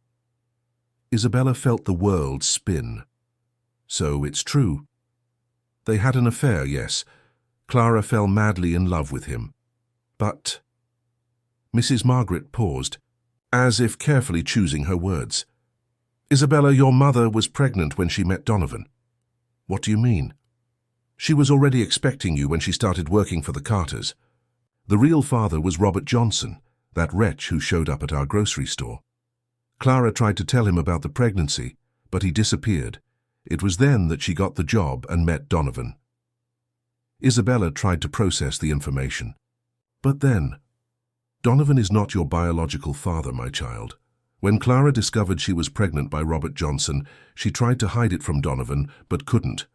Isabella felt the world spin. "So it's true. They had an affair, yes. Clara fell madly in love with him. But—" Mrs. Margaret paused, as if carefully choosing her words. "Isabella, your mother was pregnant when she met Donovan." "What do you mean?" "She was already expecting you when she started working for the Carters. The real father was Robert Johnson, that wretch who showed up at our grocery store. Clara tried to tell him about the pregnancy, but he disappeared. It was then that she got the job and met Donovan." Isabella tried to process the information. "But then, Donovan is not your biological father, my child. When Clara discovered she was pregnant by Robert Johnson, she tried to hide it from Donovan, but couldn't.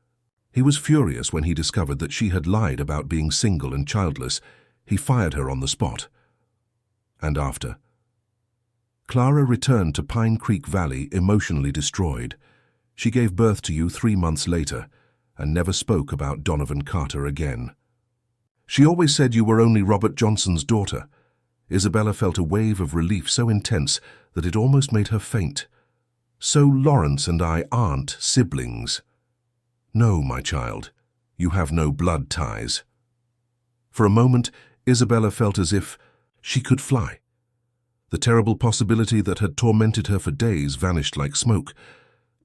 He was furious when he discovered that she had lied about being single and childless. He fired her on the spot. And after, Clara returned to Pine Creek Valley emotionally destroyed. She gave birth to you 3 months later and never spoke about Donovan Carter again. She always said you were only Robert Johnson's daughter." Isabella felt a wave of relief so intense that it almost made her faint. "So Lawrence and I aren't siblings." "No, my child. You have no blood ties." For a moment, Isabella felt as if she could fly. The terrible possibility that had tormented her for days vanished like smoke,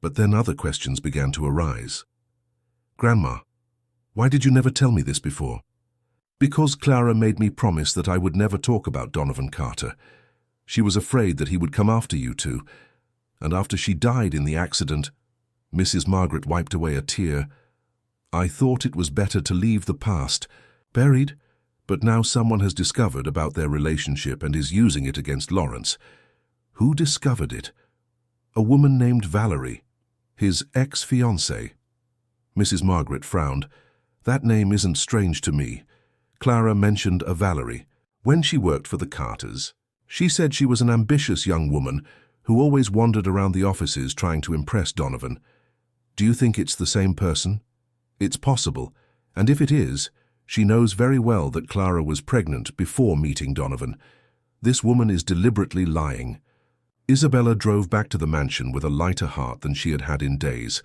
but then other questions began to arise. "Grandma, why did you never tell me this before?" "Because Clara made me promise that I would never talk about Donovan Carter. She was afraid that he would come after you two, and after she died in the accident—" Mrs. Margaret wiped away a tear. "I thought it was better to leave the past, buried, but now someone has discovered about their relationship and is using it against Lawrence." "Who discovered it?" "A woman named Valerie, his ex-fiancée." Mrs. Margaret frowned. "That name isn't strange to me. Clara mentioned a Valerie when she worked for the Carters. She said she was an ambitious young woman who always wandered around the offices trying to impress Donovan. Do you think it's the same person?" "It's possible, and if it is, she knows very well that Clara was pregnant before meeting Donovan. This woman is deliberately lying." Isabella drove back to the mansion with a lighter heart than she had had in days.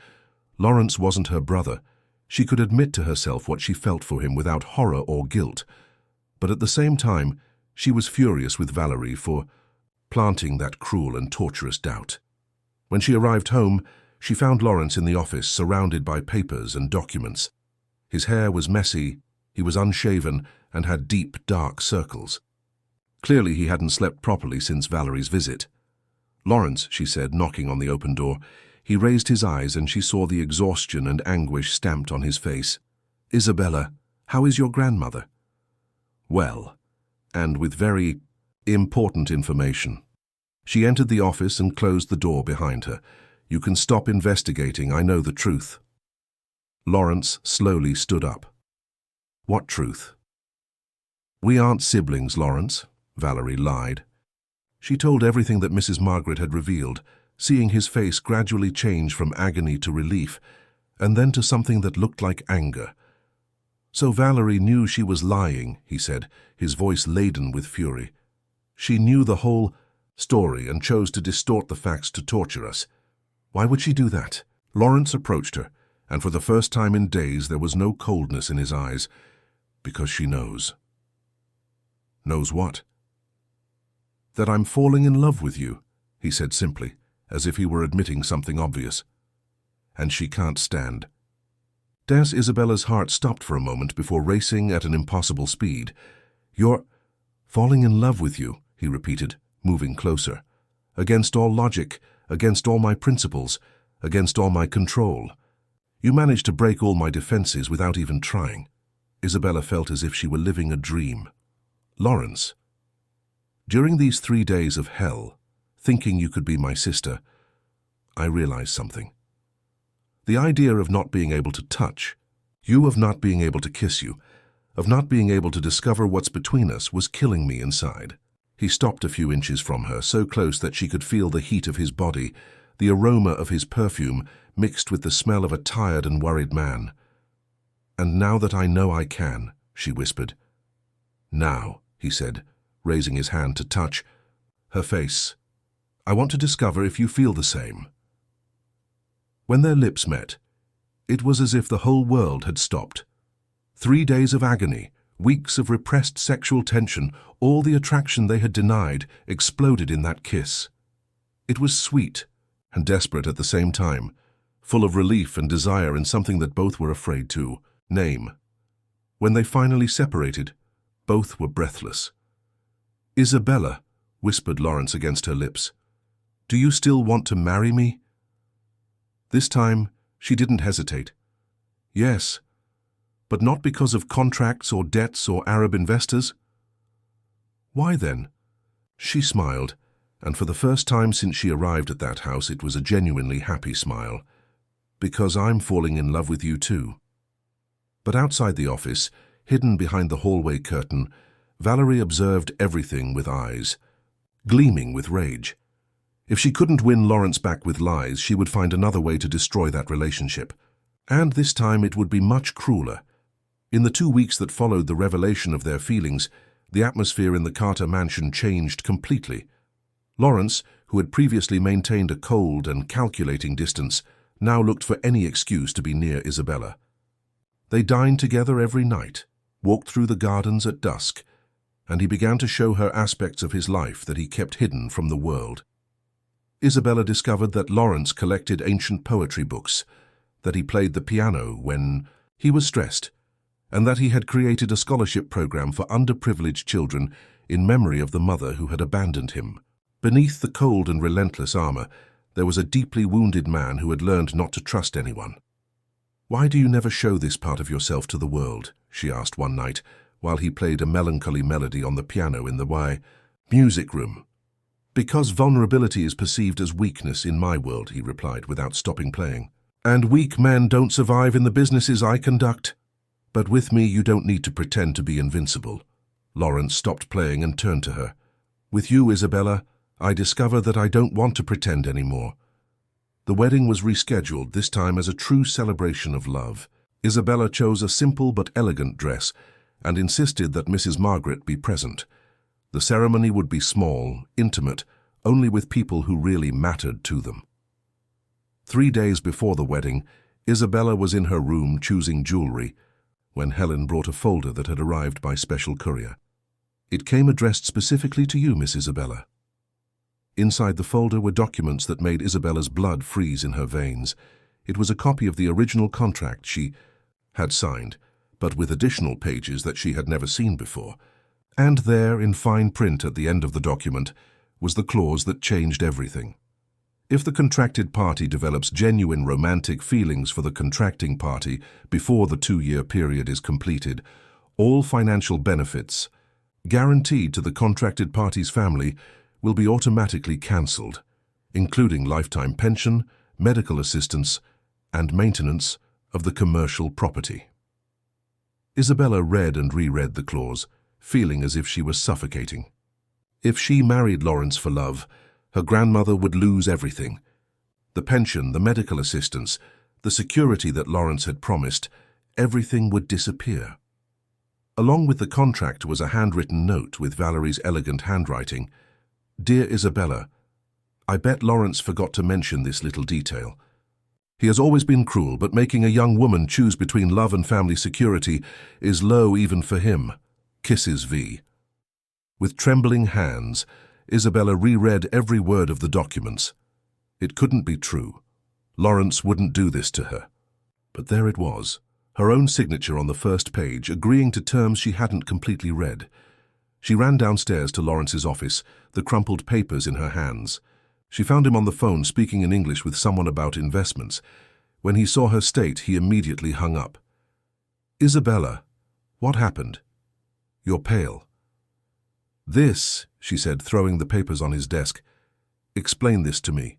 Lawrence wasn't her brother. She could admit to herself what she felt for him without horror or guilt. But at the same time, she was furious with Valerie for planting that cruel and torturous doubt. When she arrived home, she found Lawrence in the office, surrounded by papers and documents. His hair was messy, he was unshaven, and had deep, dark circles. Clearly he hadn't slept properly since Valerie's visit. "Lawrence," she said, knocking on the open door. He raised his eyes and she saw the exhaustion and anguish stamped on his face. "Isabella, how is your grandmother?" "Well, and with very important information." She entered the office and closed the door behind her. "You can stop investigating, I know the truth." Lawrence slowly stood up. "What truth?" "We aren't siblings, Lawrence," Valerie lied. She told everything that Mrs. Margaret had revealed, seeing his face gradually change from agony to relief, and then to something that looked like anger. "So Valerie knew she was lying," he said, his voice laden with fury. "She knew the whole story and chose to distort the facts to torture us. Why would she do that?" Lawrence approached her, and for the first time in days there was no coldness in his eyes. "Because she knows." "Knows what?" "That I'm falling in love with you," he said simply, as if he were admitting something obvious. "And she can't stand." Isabella's heart stopped for a moment before racing at an impossible speed. "You're falling in love with you," he repeated, moving closer. "Against all logic, against all my principles, against all my control. You managed to break all my defenses without even trying." Isabella felt as if she were living a dream. "Lawrence, during these 3 days of hell, thinking you could be my sister, I realized something. The idea of not being able to touch, you of not being able to kiss you, of not being able to discover what's between us was killing me inside." He stopped a few inches from her, so close that she could feel the heat of his body, the aroma of his perfume mixed with the smell of a tired and worried man. "And now that I know I can," she whispered. "Now," he said, raising his hand to touch her face. "I want to discover if you feel the same." When their lips met, it was as if the whole world had stopped. 3 days of agony, weeks of repressed sexual tension, all the attraction they had denied, exploded in that kiss. It was sweet and desperate at the same time, full of relief and desire in something that both were afraid to name. When they finally separated, both were breathless. "Isabella," whispered Lawrence against her lips, "do you still want to marry me?" This time, she didn't hesitate. "Yes, but not because of contracts or debts or Arab investors." "Why then?" She smiled, and for the first time since she arrived at that house it was a genuinely happy smile. "Because I'm falling in love with you too." But outside the office, hidden behind the hallway curtain, Valerie observed everything with eyes, gleaming with rage. If she couldn't win Lawrence back with lies, she would find another way to destroy that relationship. And this time it would be much crueler. In the 2 weeks that followed the revelation of their feelings, the atmosphere in the Carter mansion changed completely. Lawrence, who had previously maintained a cold and calculating distance, now looked for any excuse to be near Isabella. They dined together every night, walked through the gardens at dusk, and he began to show her aspects of his life that he kept hidden from the world. Isabella discovered that Lawrence collected ancient poetry books, that he played the piano when he was stressed, and that he had created a scholarship program for underprivileged children in memory of the mother who had abandoned him. Beneath the cold and relentless armor, there was a deeply wounded man who had learned not to trust anyone. "Why do you never show this part of yourself to the world?" she asked one night, while he played a melancholy melody on the piano in the music room. "Because vulnerability is perceived as weakness in my world," he replied without stopping playing. "And weak men don't survive in the businesses I conduct. But with me you don't need to pretend to be invincible." Lawrence stopped playing and turned to her. "With you, Isabella, I discover that I don't want to pretend anymore." The wedding was rescheduled, this time as a true celebration of love. Isabella chose a simple but elegant dress and insisted that Mrs. Margaret be present. The ceremony would be small, intimate, only with people who really mattered to them. 3 days before the wedding, Isabella was in her room choosing jewelry when Helen brought a folder that had arrived by special courier. "It came addressed specifically to you, Miss Isabella." Inside the folder were documents that made Isabella's blood freeze in her veins. It was a copy of the original contract she had signed, but with additional pages that she had never seen before. And there, in fine print at the end of the document, was the clause that changed everything. If the contracted party develops genuine romantic feelings for the contracting party before the 2-year period is completed, all financial benefits guaranteed to the contracted party's family will be automatically cancelled, including lifetime pension, medical assistance, and maintenance of the commercial property. Isabella read and reread the clause, feeling as if she was suffocating. If she married Lawrence for love, her grandmother would lose everything. The pension, the medical assistance, the security that Lawrence had promised, everything would disappear. Along with the contract was a handwritten note with Valerie's elegant handwriting. "Dear Isabella, I bet Lawrence forgot to mention this little detail. He has always been cruel, but making a young woman choose between love and family security is low even for him. Kisses V." With trembling hands, Isabella reread every word of the documents. It couldn't be true. Lawrence wouldn't do this to her. But there it was, her own signature on the first page, agreeing to terms she hadn't completely read. She ran downstairs to Lawrence's office, the crumpled papers in her hands. She found him on the phone speaking in English with someone about investments. When he saw her state, he immediately hung up. "Isabella, what happened? You're pale." "This," she said, throwing the papers on his desk. "Explain this to me."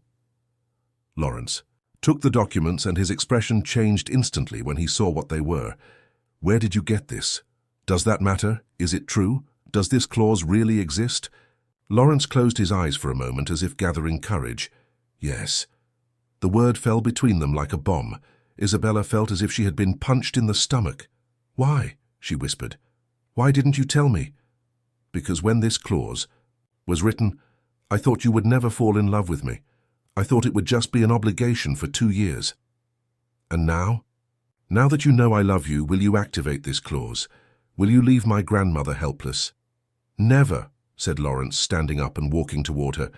Lawrence took the documents, and his expression changed instantly when he saw what they were. "Where did you get this? Does that matter? Is it true? Does this clause really exist?" Lawrence closed his eyes for a moment as if gathering courage. "Yes." The word fell between them like a bomb. Isabella felt as if she had been punched in the stomach. "Why?" she whispered. "Why didn't you tell me?" "Because when this clause was written, I thought you would never fall in love with me. I thought it would just be an obligation for 2 years. And now? Now that you know I love you, will you activate this clause? Will you leave my grandmother helpless?" "Never," said Lawrence, standing up and walking toward her.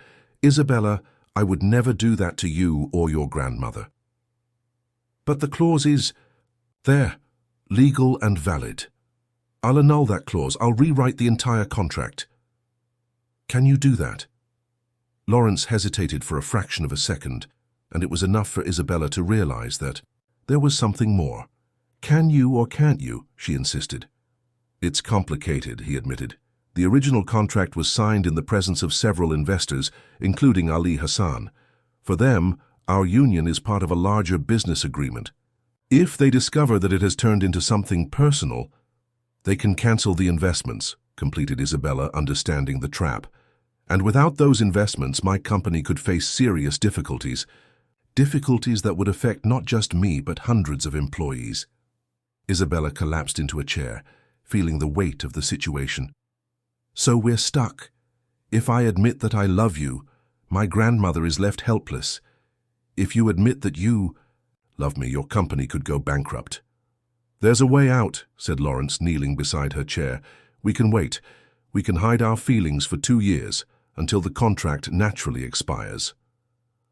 "Isabella, I would never do that to you or your grandmother." "But the clause is there, legal and valid. I'll annul that clause. I'll rewrite the entire contract." "Can you do that?" Lawrence hesitated for a fraction of a second, and it was enough for Isabella to realize that there was something more. "Can you or can't you?" she insisted. "It's complicated," he admitted. "The original contract was signed in the presence of several investors, including Ali Hassan. For them, our union is part of a larger business agreement. If they discover that it has turned into something personal, they can cancel the investments," completed Isabella, understanding the trap. "And without those investments, my company could face serious difficulties. Difficulties that would affect not just me, but hundreds of employees." Isabella collapsed into a chair, feeling the weight of the situation. "So we're stuck. If I admit that I love you, my grandmother is left helpless. If you admit that you love me, your company could go bankrupt." "There's a way out," said Lawrence, kneeling beside her chair. "We can wait. We can hide our feelings for 2 years, until the contract naturally expires."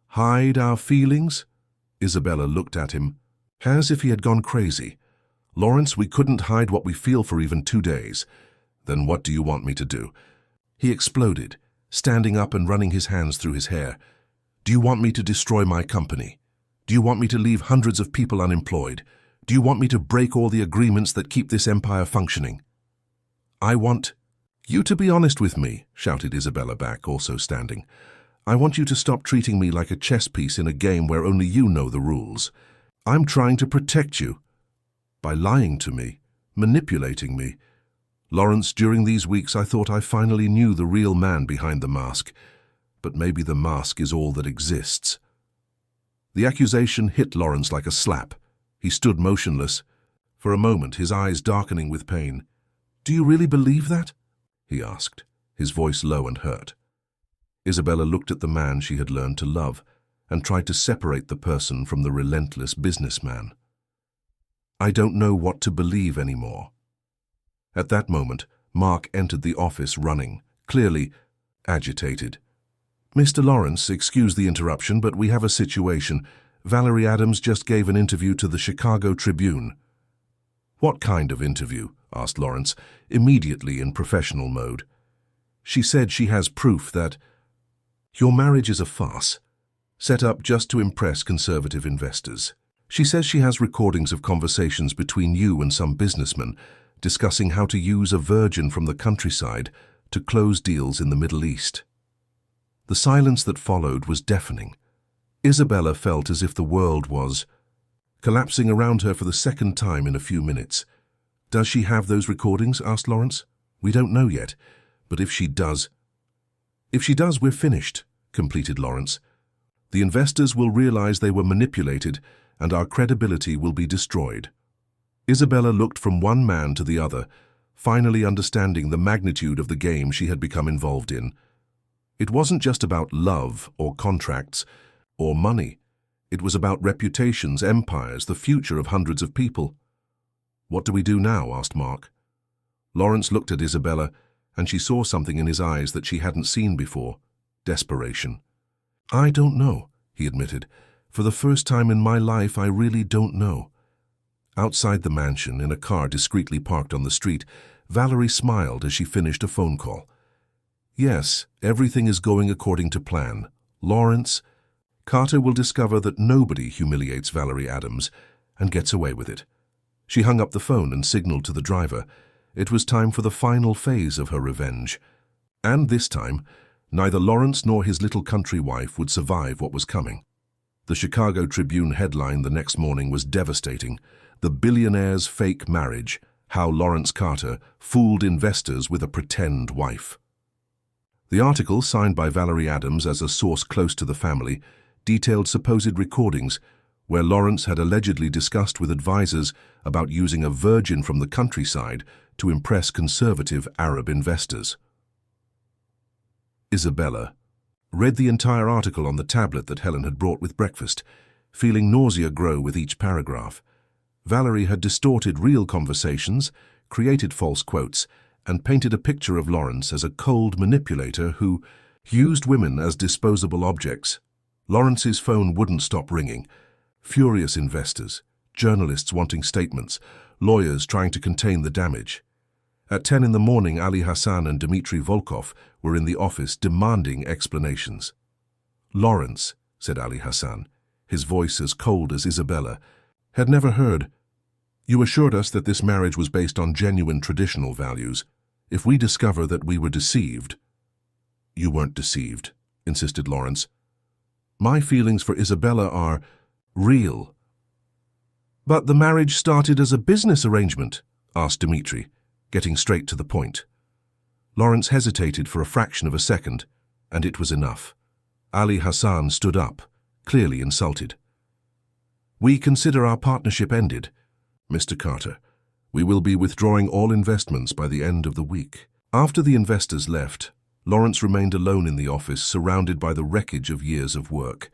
"Hide our feelings?" Isabella looked at him, as if he had gone crazy. "Lawrence, we couldn't hide what we feel for even 2 days. Then what do you want me to do?" He exploded, standing up and running his hands through his hair. "Do you want me to destroy my company? Do you want me to leave hundreds of people unemployed? Do you want me to break all the agreements that keep this empire functioning?" "I want you to be honest with me," shouted Isabella back, also standing. "I want you to stop treating me like a chess piece in a game where only you know the rules. I'm trying to protect you. By lying to me, manipulating me. Lawrence, during these weeks I thought I finally knew the real man behind the mask. But maybe the mask is all that exists." The accusation hit Lawrence like a slap. He stood motionless, for a moment, his eyes darkening with pain. "Do you really believe that?" he asked, his voice low and hurt. Isabella looked at the man she had learned to love and tried to separate the person from the relentless businessman. "I don't know what to believe anymore." At that moment, Mark entered the office running, clearly agitated. "Mr. Lawrence, excuse the interruption, but we have a situation. Valerie Adams just gave an interview to the Chicago Tribune." "What kind of interview?" asked Lawrence, immediately in professional mode. "She said she has proof that your marriage is a farce, set up just to impress conservative investors. She says she has recordings of conversations between you and some businessmen discussing how to use a virgin from the countryside to close deals in the Middle East." The silence that followed was deafening. Isabella felt as if the world was collapsing around her for the second time in a few minutes. "Does she have those recordings?" asked Lawrence. "We don't know yet, but if she does..." "If she does, we're finished," completed Lawrence. "The investors will realize they were manipulated, and our credibility will be destroyed." Isabella looked from one man to the other, finally understanding the magnitude of the game she had become involved in. It wasn't just about love or contracts or money. It was about reputations, empires, the future of hundreds of people. "What do we do now?" asked Mark. Lawrence looked at Isabella, and she saw something in his eyes that she hadn't seen before: desperation. "I don't know," he admitted. "For the first time in my life, I really don't know." Outside the mansion, in a car discreetly parked on the street, Valerie smiled as she finished a phone call. "Yes, everything is going according to plan. Lawrence, Carter will discover that nobody humiliates Valerie Adams and gets away with it." She hung up the phone and signaled to the driver. It was time for the final phase of her revenge. And this time, neither Lawrence nor his little country wife would survive what was coming. The Chicago Tribune headline the next morning was devastating: "The Billionaire's Fake Marriage, How Lawrence Carter Fooled Investors with a Pretend Wife." The article, signed by Valerie Adams as a source close to the family, detailed supposed recordings where Lawrence had allegedly discussed with advisors about using a virgin from the countryside to impress conservative Arab investors. Isabella read the entire article on the tablet that Helen had brought with breakfast, feeling nausea grow with each paragraph. Valerie had distorted real conversations, created false quotes, and painted a picture of Lawrence as a cold manipulator who used women as disposable objects. Lawrence's phone wouldn't stop ringing. Furious investors, journalists wanting statements, lawyers trying to contain the damage. At 10 in the morning, Ali Hassan and Dmitry Volkov were in the office demanding explanations. "Lawrence," said Ali Hassan, his voice as cold as Isabella, had never heard. "You assured us that this marriage was based on genuine traditional values. If we discover that we were deceived..." "You weren't deceived," insisted Lawrence. "My feelings for Isabella are real." "But the marriage started as a business arrangement," asked Dmitry, getting straight to the point. Lawrence hesitated for a fraction of a second, and it was enough. Ali Hassan stood up, clearly insulted. "We consider our partnership ended. Mr. Carter, we will be withdrawing all investments by the end of the week." After the investors left, Lawrence remained alone in the office, surrounded by the wreckage of years of work.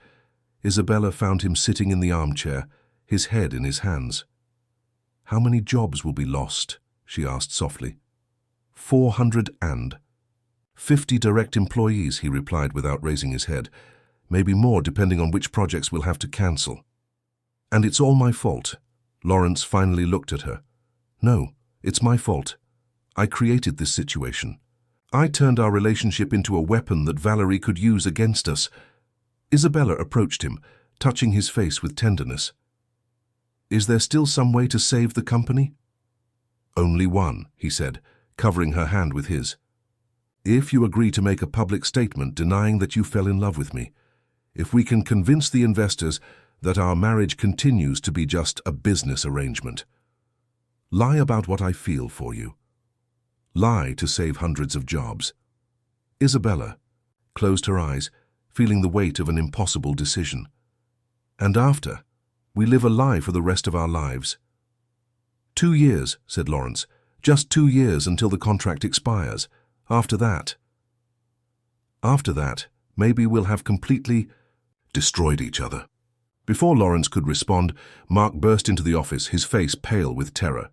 Isabella found him sitting in the armchair, his head in his hands. "How many jobs will be lost?" she asked softly. 450 direct employees," he replied without raising his head. "Maybe more, depending on which projects we'll have to cancel." "And it's all my fault." Lawrence finally looked at her. "No, it's my fault. I created this situation. I turned our relationship into a weapon that Valerie could use against us." Isabella approached him, touching his face with tenderness. "Is there still some way to save the company?" "Only one," he said, covering her hand with his. "If you agree to make a public statement denying that you fell in love with me, if we can convince the investors that our marriage continues to be just a business arrangement. Lie about what I feel for you. Lie to save hundreds of jobs." Isabella closed her eyes, feeling the weight of an impossible decision. "And after, we live a lie for the rest of our lives." 2 years, said Lawrence. "Just 2 years until the contract expires. After that..." maybe we'll have completely destroyed each other. Before Lawrence could respond, Mark burst into the office, his face pale with terror.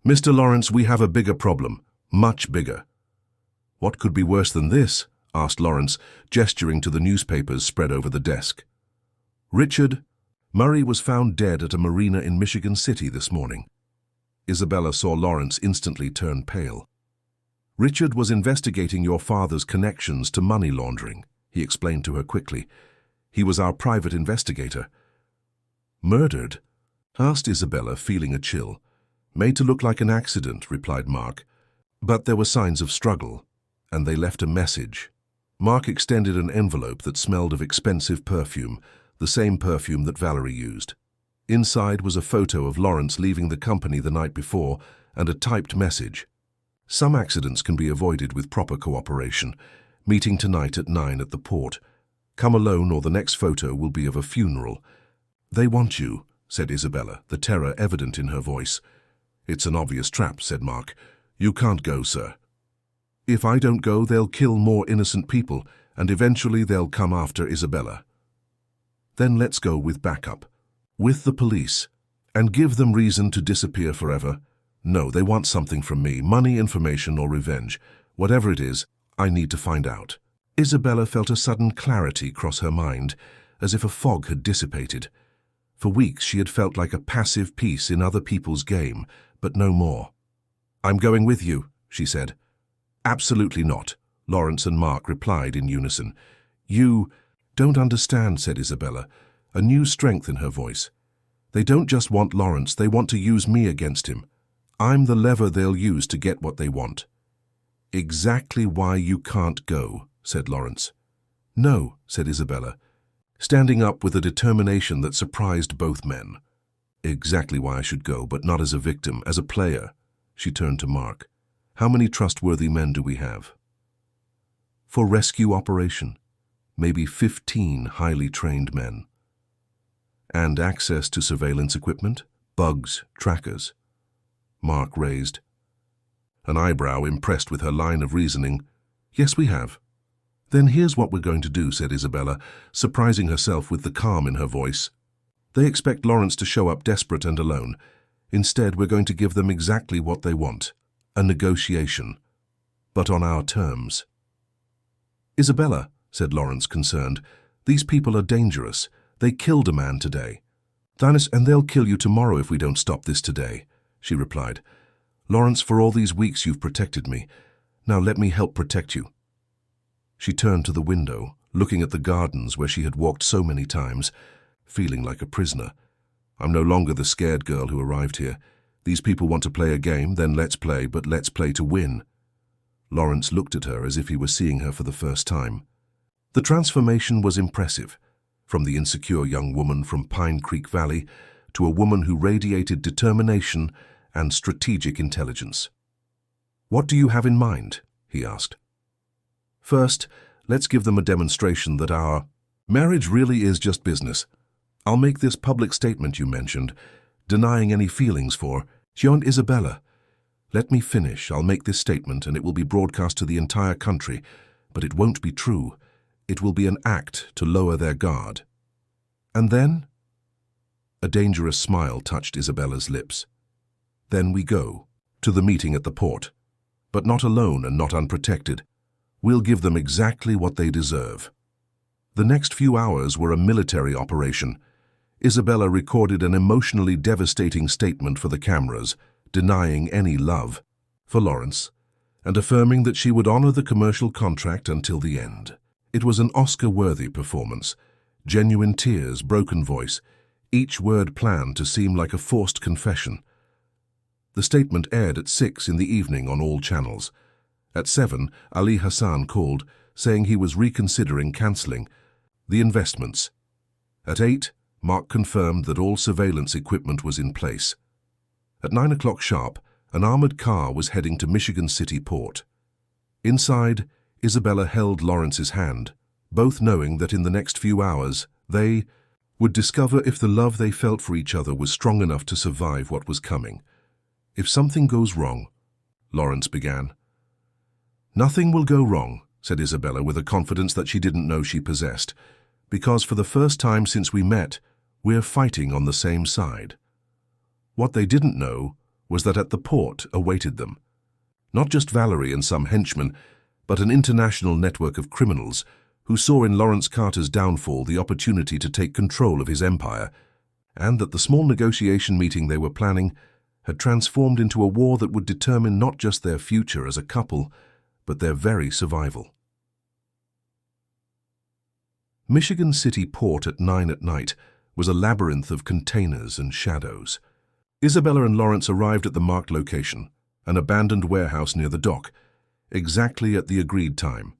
"Mr. Lawrence, we have a bigger problem. Much bigger." "What could be worse than this?" asked Lawrence, gesturing to the newspapers spread over the desk. "Richard Murray was found dead at a marina in Michigan City this morning." Isabella saw Lawrence instantly turn pale. "Richard was investigating your father's connections to money laundering," he explained to her quickly. "He was our private investigator." "Murdered?" asked Isabella, feeling a chill. "Made to look like an accident," replied Mark. "But there were signs of struggle, and they left a message." Mark extended an envelope that smelled of expensive perfume, the same perfume that Valerie used. Inside was a photo of Lawrence leaving the company the night before and a typed message. "Some accidents can be avoided with proper cooperation. Meeting tonight at 9 at the port. Come alone or the next photo will be of a funeral." "They want you," said Isabella, the terror evident in her voice. "It's an obvious trap," said Mark. "You can't go, sir." "If I don't go, they'll kill more innocent people, and eventually they'll come after Isabella." "Then let's go with backup. With the police. And give them reason to disappear forever. No, they want something from me, money, information, or revenge. Whatever it is, I need to find out." Isabella felt a sudden clarity cross her mind, as if a fog had dissipated. For weeks she had felt like a passive piece in other people's game, but no more. "I'm going with you," she said. "Absolutely not," Lawrence and Mark replied in unison. "You don't understand," said Isabella, a new strength in her voice. "They don't just want Lawrence, they want to use me against him. I'm the lever they'll use to get what they want." "Exactly why you can't go," said Lawrence. "No," said Isabella, standing up with a determination that surprised both men. "Exactly why I should go, but not as a victim, as a player." She turned to Mark. "How many trustworthy men do we have?" "For rescue operation, maybe 15 highly trained men." "And access to surveillance equipment, bugs, trackers?" Mark raised an eyebrow, impressed with her line of reasoning. "Yes, we have." "Then here's what we're going to do," said Isabella, surprising herself with the calm in her voice. "They expect Lawrence to show up desperate and alone. Instead, we're going to give them exactly what they want, a negotiation, but on our terms." "Isabella," said Lawrence, concerned, "these people are dangerous. They killed a man today." "And they'll kill you tomorrow if we don't stop this today," she replied. "Lawrence, for all these weeks you've protected me. Now let me help protect you." She turned to the window, looking at the gardens where she had walked so many times, feeling like a prisoner. "I'm no longer the scared girl who arrived here. These people want to play a game, then let's play, but let's play to win." Lawrence looked at her as if he were seeing her for the first time. The transformation was impressive, from the insecure young woman from Pine Creek Valley to a woman who radiated determination and strategic intelligence. "What do you have in mind?" he asked. "First, let's give them a demonstration that our marriage really is just business. I'll make this public statement you mentioned, denying any feelings for Isabella. Let me finish. I'll make this statement and it will be broadcast to the entire country, but it won't be true. It will be an act to lower their guard." "And then?" A dangerous smile touched Isabella's lips. "Then we go to the meeting at the port, but not alone and not unprotected. We'll give them exactly what they deserve." The next few hours were a military operation. Isabella recorded an emotionally devastating statement for the cameras, denying any love for Lawrence, and affirming that she would honor the commercial contract until the end. It was an Oscar-worthy performance. Genuine tears, broken voice, each word planned to seem like a forced confession. The statement aired at 6 in the evening on all channels. At 7, Ali Hassan called, saying he was reconsidering cancelling the investments. At 8, Mark confirmed that all surveillance equipment was in place. At 9 o'clock sharp, an armored car was heading to Michigan City port. Inside, Isabella held Lawrence's hand, both knowing that in the next few hours they would discover if the love they felt for each other was strong enough to survive what was coming. "If something goes wrong," Lawrence began. "Nothing will go wrong," said Isabella with a confidence that she didn't know she possessed, because for the first time since we met, we're fighting on the same side. What they didn't know was that at the port awaited them not just Valerie and some henchmen, but an international network of criminals who saw in Lawrence Carter's downfall the opportunity to take control of his empire, and that the small negotiation meeting they were planning had transformed into a war that would determine not just their future as a couple, but their very survival. Michigan City Port at 9 at night was a labyrinth of containers and shadows. Isabella and Lawrence arrived at the marked location, an abandoned warehouse near the dock, exactly at the agreed time.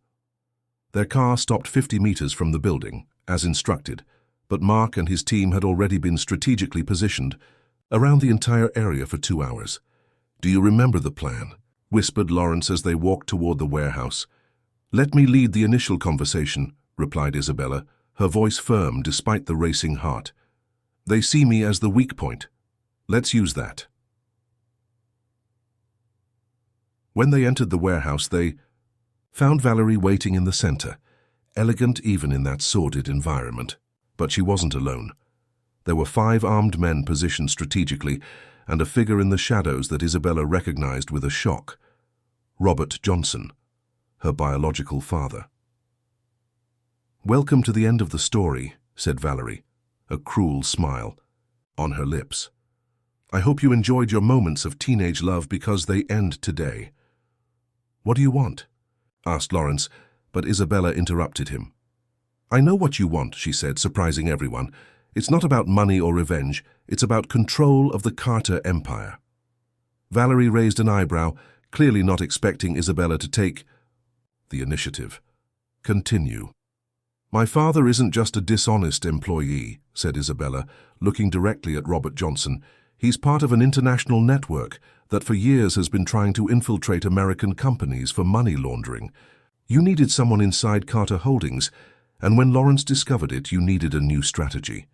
Their car stopped 50 meters from the building, as instructed, but Mark and his team had already been strategically positioned around the entire area for 2 hours. "Do you remember the plan?" whispered Lawrence as they walked toward the warehouse. "Let me lead the initial conversation," replied Isabella, her voice firm despite the racing heart. "They see me as the weak point. Let's use that." When they entered the warehouse, they found Valerie waiting in the center, elegant even in that sordid environment. But she wasn't alone. There were 5 armed men positioned strategically, and a figure in the shadows that Isabella recognized with a shock: Robert Johnson, her biological father. "Welcome to the end of the story," said Valerie, a cruel smile on her lips. "I hope you enjoyed your moments of teenage love because they end today." "What do you want?" asked Lawrence, but Isabella interrupted him. "I know what you want," she said, surprising everyone. "It's not about money or revenge. It's about control of the Carter Empire." Valerie raised an eyebrow, clearly not expecting Isabella to take the initiative. "Continue." "My father isn't just a dishonest employee," said Isabella, looking directly at Robert Johnson. "He's part of an international network that for years has been trying to infiltrate American companies for money laundering. You needed someone inside Carter Holdings, and when Lawrence discovered it, you needed a new strategy."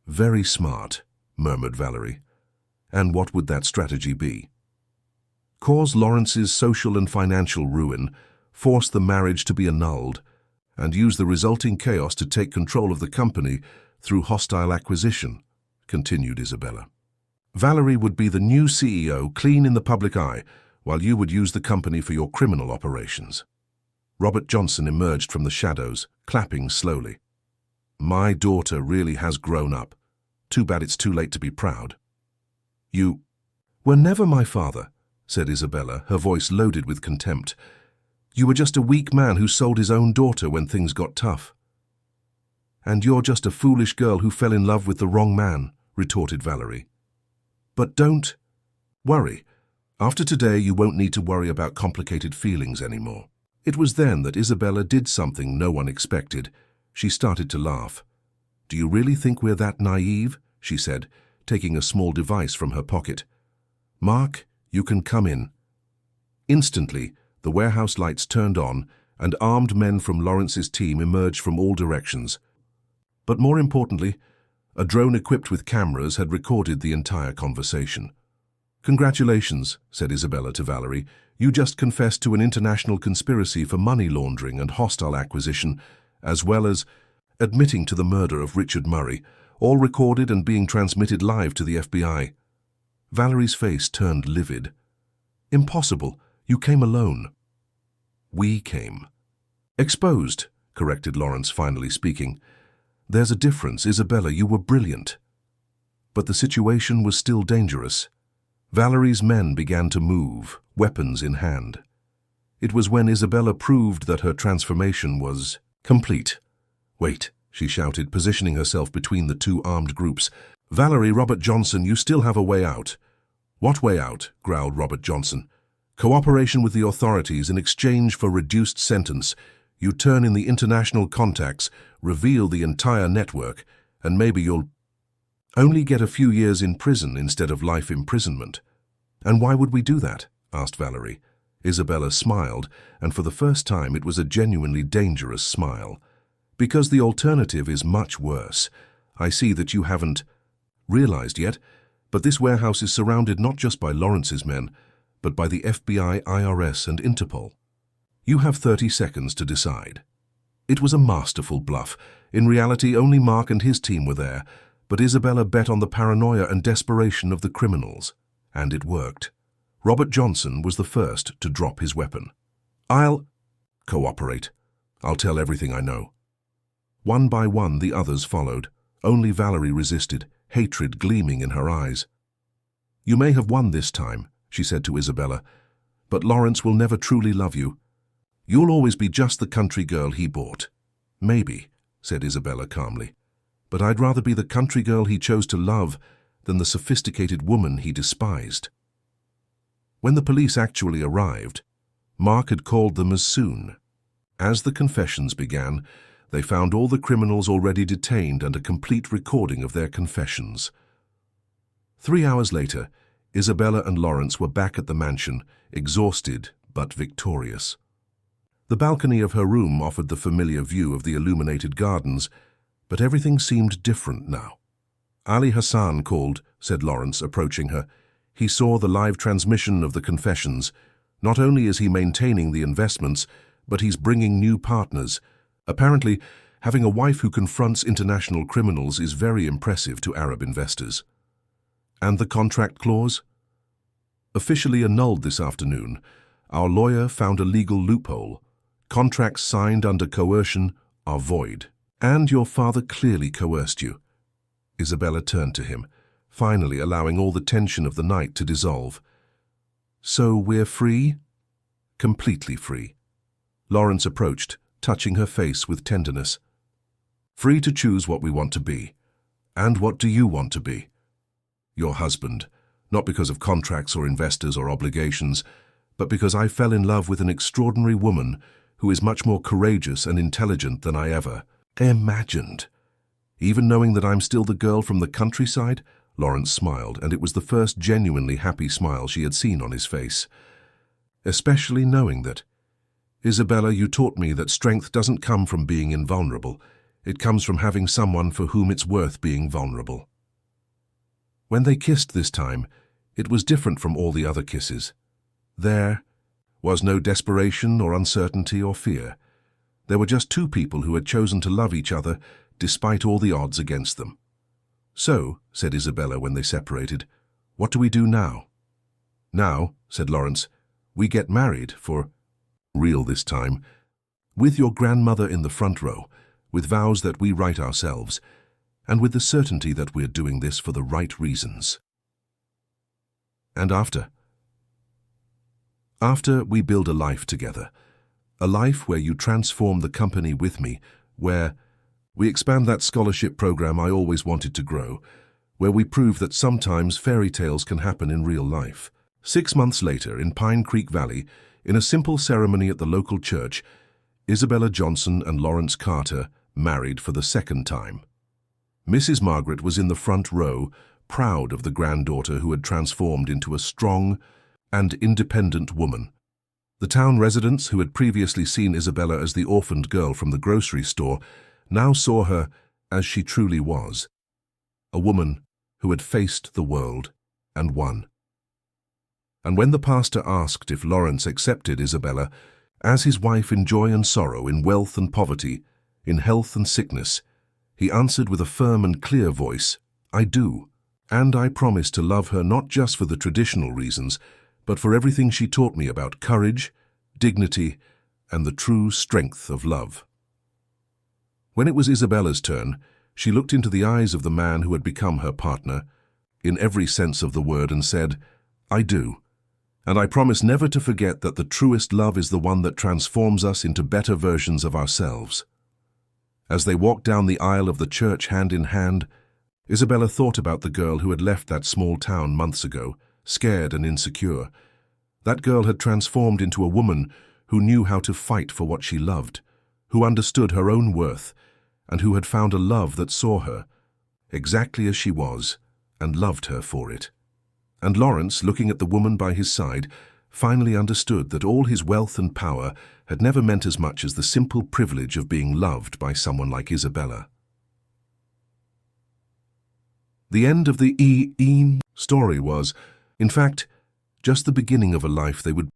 "Very smart," murmured Valerie. "And what would that strategy be?" "Cause Lawrence's social and financial ruin, force the marriage to be annulled, and use the resulting chaos to take control of the company through hostile acquisition," continued Isabella. "Valerie would be the new CEO, clean in the public eye, while you would use the company for your criminal operations." Robert Johnson emerged from the shadows, clapping slowly. "My daughter really has grown up. Too bad it's too late to be proud." "You were never my father," said Isabella, her voice loaded with contempt. "You were just a weak man who sold his own daughter when things got tough." "And you're just a foolish girl who fell in love with the wrong man," retorted Valerie. "But don't worry. After today, you won't need to worry about complicated feelings anymore." It was then that Isabella did something no one expected. She started to laugh. "Do you really think we're that naive?" she said, taking a small device from her pocket. "Mark, you can come in." Instantly, the warehouse lights turned on, and armed men from Lawrence's team emerged from all directions. But more importantly, a drone equipped with cameras had recorded the entire conversation. "Congratulations," said Isabella to Valerie. "You just confessed to an international conspiracy for money laundering and hostile acquisition, as well as admitting to the murder of Richard Murray, all recorded and being transmitted live to the FBI." Valerie's face turned livid. "Impossible. You came alone." "We came." "Exposed," corrected Lawrence, finally speaking. "There's a difference, Isabella. You were brilliant." But the situation was still dangerous. Valerie's men began to move, weapons in hand. It was when Isabella proved that her transformation was complete. "Wait," she shouted, positioning herself between the 2 armed groups. "Valerie, Robert Johnson, you still have a way out." "What way out?" growled Robert Johnson. "Cooperation with the authorities in exchange for reduced sentence. You turn in the international contacts, reveal the entire network, and maybe you'll only get a few years in prison instead of life imprisonment." "And why would we do that?" asked Valerie. Isabella smiled, and for the first time it was a genuinely dangerous smile. "Because the alternative is much worse. I see that you haven't realized yet, but this warehouse is surrounded not just by Lawrence's men, but by the FBI, IRS, and Interpol." You have 30 seconds to decide. It was a masterful bluff. In reality, only Mark and his team were there, but Isabella bet on the paranoia and desperation of the criminals. And it worked. Robert Johnson was the first to drop his weapon. I'll cooperate. I'll tell everything I know. One by one, the others followed. Only Valerie resisted, hatred gleaming in her eyes. You may have won this time, she said to Isabella, but Lawrence will never truly love you. You'll always be just the country girl he bought. Maybe, said Isabella calmly, but I'd rather be the country girl he chose to love than the sophisticated woman he despised. When the police actually arrived, Mark had called them as soon. As the confessions began, they found all the criminals already detained and a complete recording of their confessions. 3 hours later, Isabella and Lawrence were back at the mansion, exhausted but victorious. The balcony of her room offered the familiar view of the illuminated gardens, but everything seemed different now. Ali Hassan called, said Lawrence, approaching her. He saw the live transmission of the confessions. Not only is he maintaining the investments, but he's bringing new partners. Apparently, having a wife who confronts international criminals is very impressive to Arab investors. And the contract clause? Officially annulled this afternoon, our lawyer found a legal loophole. Contracts signed under coercion are void. And your father clearly coerced you. Isabella turned to him, finally allowing all the tension of the night to dissolve. So we're free? Completely free. Lawrence approached, touching her face with tenderness. Free to choose what we want to be. And what do you want to be? Your husband, not because of contracts or investors or obligations, but because I fell in love with an extraordinary woman who is much more courageous and intelligent than I ever imagined. Even knowing that I'm still the girl from the countryside? Lawrence smiled, and it was the first genuinely happy smile she had seen on his face. Especially knowing that. Isabella, you taught me that strength doesn't come from being invulnerable. It comes from having someone for whom it's worth being vulnerable. When they kissed this time, it was different from all the other kisses. There was no desperation or uncertainty or fear. There were just two people who had chosen to love each other despite all the odds against them. So, said Isabella when they separated, what do we do now? Now, said Lawrence, we get married for real this time, with your grandmother in the front row, with vows that we write ourselves, and with the certainty that we're doing this for the right reasons. And after? After we build a life together, a life where you transform the company with me, where we expand that scholarship program I always wanted to grow, where we prove that sometimes fairy tales can happen in real life. 6 months later, in Pine Creek Valley, in a simple ceremony at the local church, Isabella Johnson and Lawrence Carter married for the second time. Mrs. Margaret was in the front row, proud of the granddaughter who had transformed into a strong and independent woman. The town residents who had previously seen Isabella as the orphaned girl from the grocery store now saw her as she truly was, a woman who had faced the world and won. And when the pastor asked if Lawrence accepted Isabella as his wife in joy and sorrow, in wealth and poverty, in health and sickness, he answered with a firm and clear voice, I do, and I promise to love her not just for the traditional reasons, but for everything she taught me about courage, dignity, and the true strength of love. When it was Isabella's turn, she looked into the eyes of the man who had become her partner, in every sense of the word, and said, I do, and I promise never to forget that the truest love is the one that transforms us into better versions of ourselves. As they walked down the aisle of the church hand in hand, Isabella thought about the girl who had left that small town months ago, scared and insecure. That girl had transformed into a woman who knew how to fight for what she loved, who understood her own worth, and who had found a love that saw her, exactly as she was, and loved her for it. And Lawrence, looking at the woman by his side, finally understood that all his wealth and power had never meant as much as the simple privilege of being loved by someone like Isabella. The end of the story was, in fact, just the beginning of a life they would